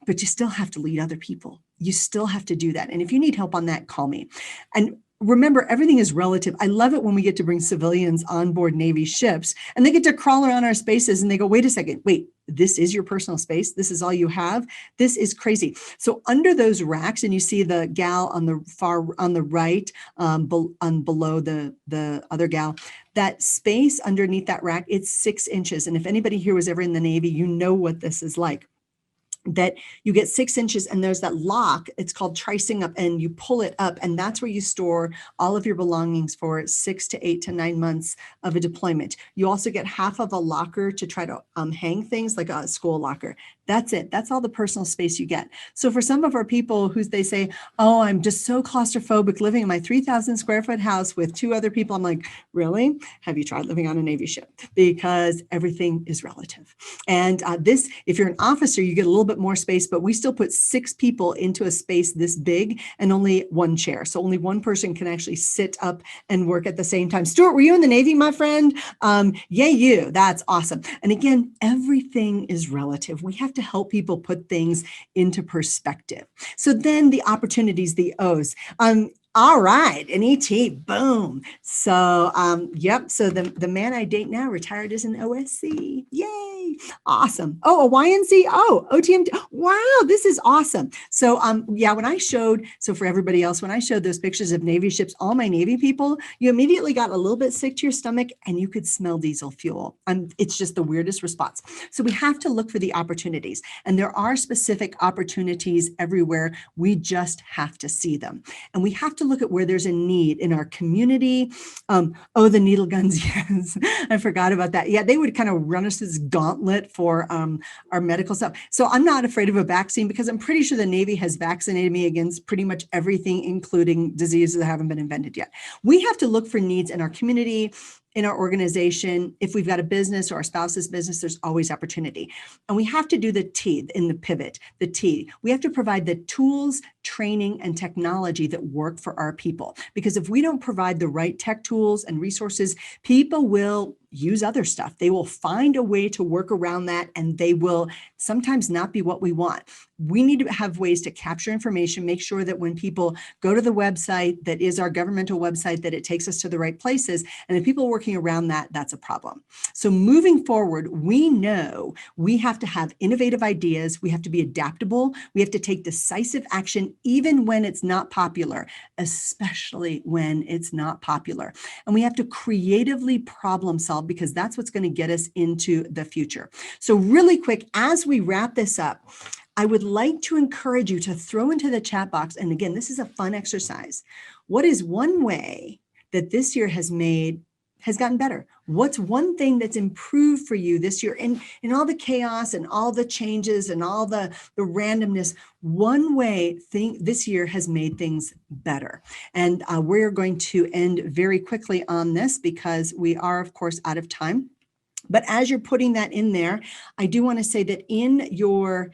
but you still have to lead other people. You still have to do that. And if you need help on that, call me. And remember, everything is relative. I love it when we get to bring civilians on board Navy ships and they get to crawl around our spaces and they go, wait a second, wait, this is your personal space. This is all you have. This is crazy. So under those racks, and you see the gal on the far, on the right, below the other gal, that space underneath that rack, it's 6 inches. And if anybody here was ever in the Navy, you know what this is like. That you get 6 inches and there's that lock, it's called tricing up, and you pull it up, and that's where you store all of your belongings for 6 to 8 to 9 months of a deployment. You also get half of a locker to try to hang things, like a school locker. That's it. That's all the personal space you get. So for some of our people who they say, oh, I'm just so claustrophobic living in my 3,000 square foot house with 2 other people. I'm like, really? Have you tried living on a Navy ship? Because everything is relative. And this, if you're an officer, you get a little bit more space, but we still put 6 people into a space this big and only 1 chair. So only 1 person can actually sit up and work at the same time. Stuart, were you in the Navy, my friend? Yay, you. That's awesome. And again, everything is relative. We have to help people put things into perspective. So then the opportunities, the O's. All right, an ET, boom. So, yep. So the man I date now retired as an OSC. Yay, awesome. Oh, a YNC. Oh, OTM. Wow, this is awesome. So, yeah, when I showed, so for everybody else, when I showed those pictures of Navy ships, all my Navy people, you immediately got a little bit sick to your stomach and you could smell diesel fuel. It's just the weirdest response. So we have to look for the opportunities, and there are specific opportunities everywhere. We just have to see them, and we have to look at where there's a need in our community. Oh, the needle guns. Yes, I forgot about that. Yeah, they would kind of run us this gauntlet for our medical stuff. So I'm not afraid of a vaccine because I'm pretty sure the Navy has vaccinated me against pretty much everything, including diseases that haven't been invented yet. We have to look for needs in our community, in our organization. If we've got a business or our spouse's business, there's always opportunity. And we have to do the T in the pivot, the T. We have to provide the tools, training, and technology that work for our people. Because if we don't provide the right tech tools and resources, people will use other stuff. They will find a way to work around that, and they will sometimes not be what we want. We need to have ways to capture information, make sure that when people go to the website that is our governmental website, that it takes us to the right places. And if people are working around that, that's a problem. So moving forward, we know we have to have innovative ideas. We have to be adaptable. We have to take decisive action, even when it's not popular, especially when it's not popular. And we have to creatively problem solve, because that's what's going to get us into the future. So really quick, as we wrap this up, I would like to encourage you to throw into the chat box, and again, this is a fun exercise. What is one way that this year has gotten better? What's one thing that's improved for you this year in all the chaos and all the changes and all the randomness? One way this year has made things better. And we're going to end very quickly on this because we are, of course, out of time. But as you're putting that in there, I do want to say that in your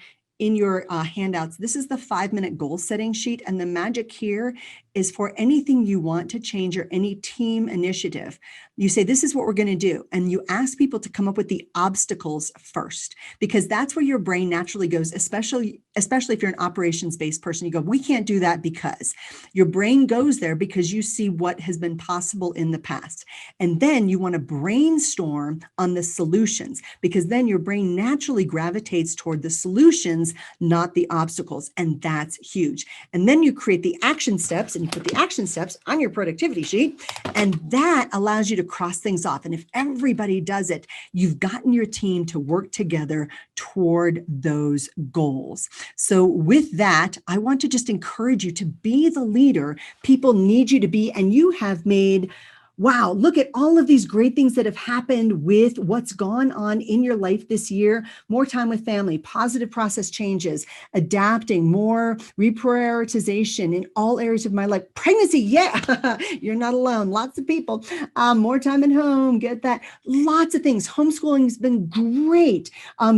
handouts, this is the 5-minute goal setting sheet. And the magic here is for anything you want to change or any team initiative. You say, this is what we're going to do. And you ask people to come up with the obstacles first, because that's where your brain naturally goes, especially if you're an operations-based person. You go, we can't do that, because your brain goes there because you see what has been possible in the past. And then you want to brainstorm on the solutions, because then your brain naturally gravitates toward the solutions, not the obstacles. And that's huge. And then you create the action steps, and you put the action steps on your productivity sheet, and that allows you to cross things off. And if everybody does it, you've gotten your team to work together toward those goals. So with that, I want to just encourage you to be the leader people need you to be. And you have made, wow, look at all of these great things that have happened with what's gone on in your life this year. More time with family, positive process changes, adapting, more reprioritization in all areas of my life. Pregnancy, yeah, you're not alone. Lots of people. More time at home, get that. Lots of things. Homeschooling has been great.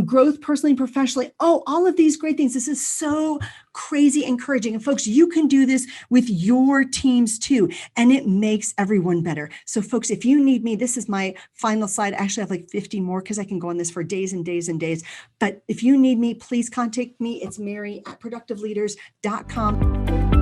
Growth personally and professionally. Oh, all of these great things. This is so crazy encouraging. And folks, you can do this with your teams too, and it makes everyone better. So folks, if you need me, this is my final slide. Actually, I have like 50 more because I can go on this for days and days and days. But if you need me, please contact me. It's Mary at productiveleaders.com.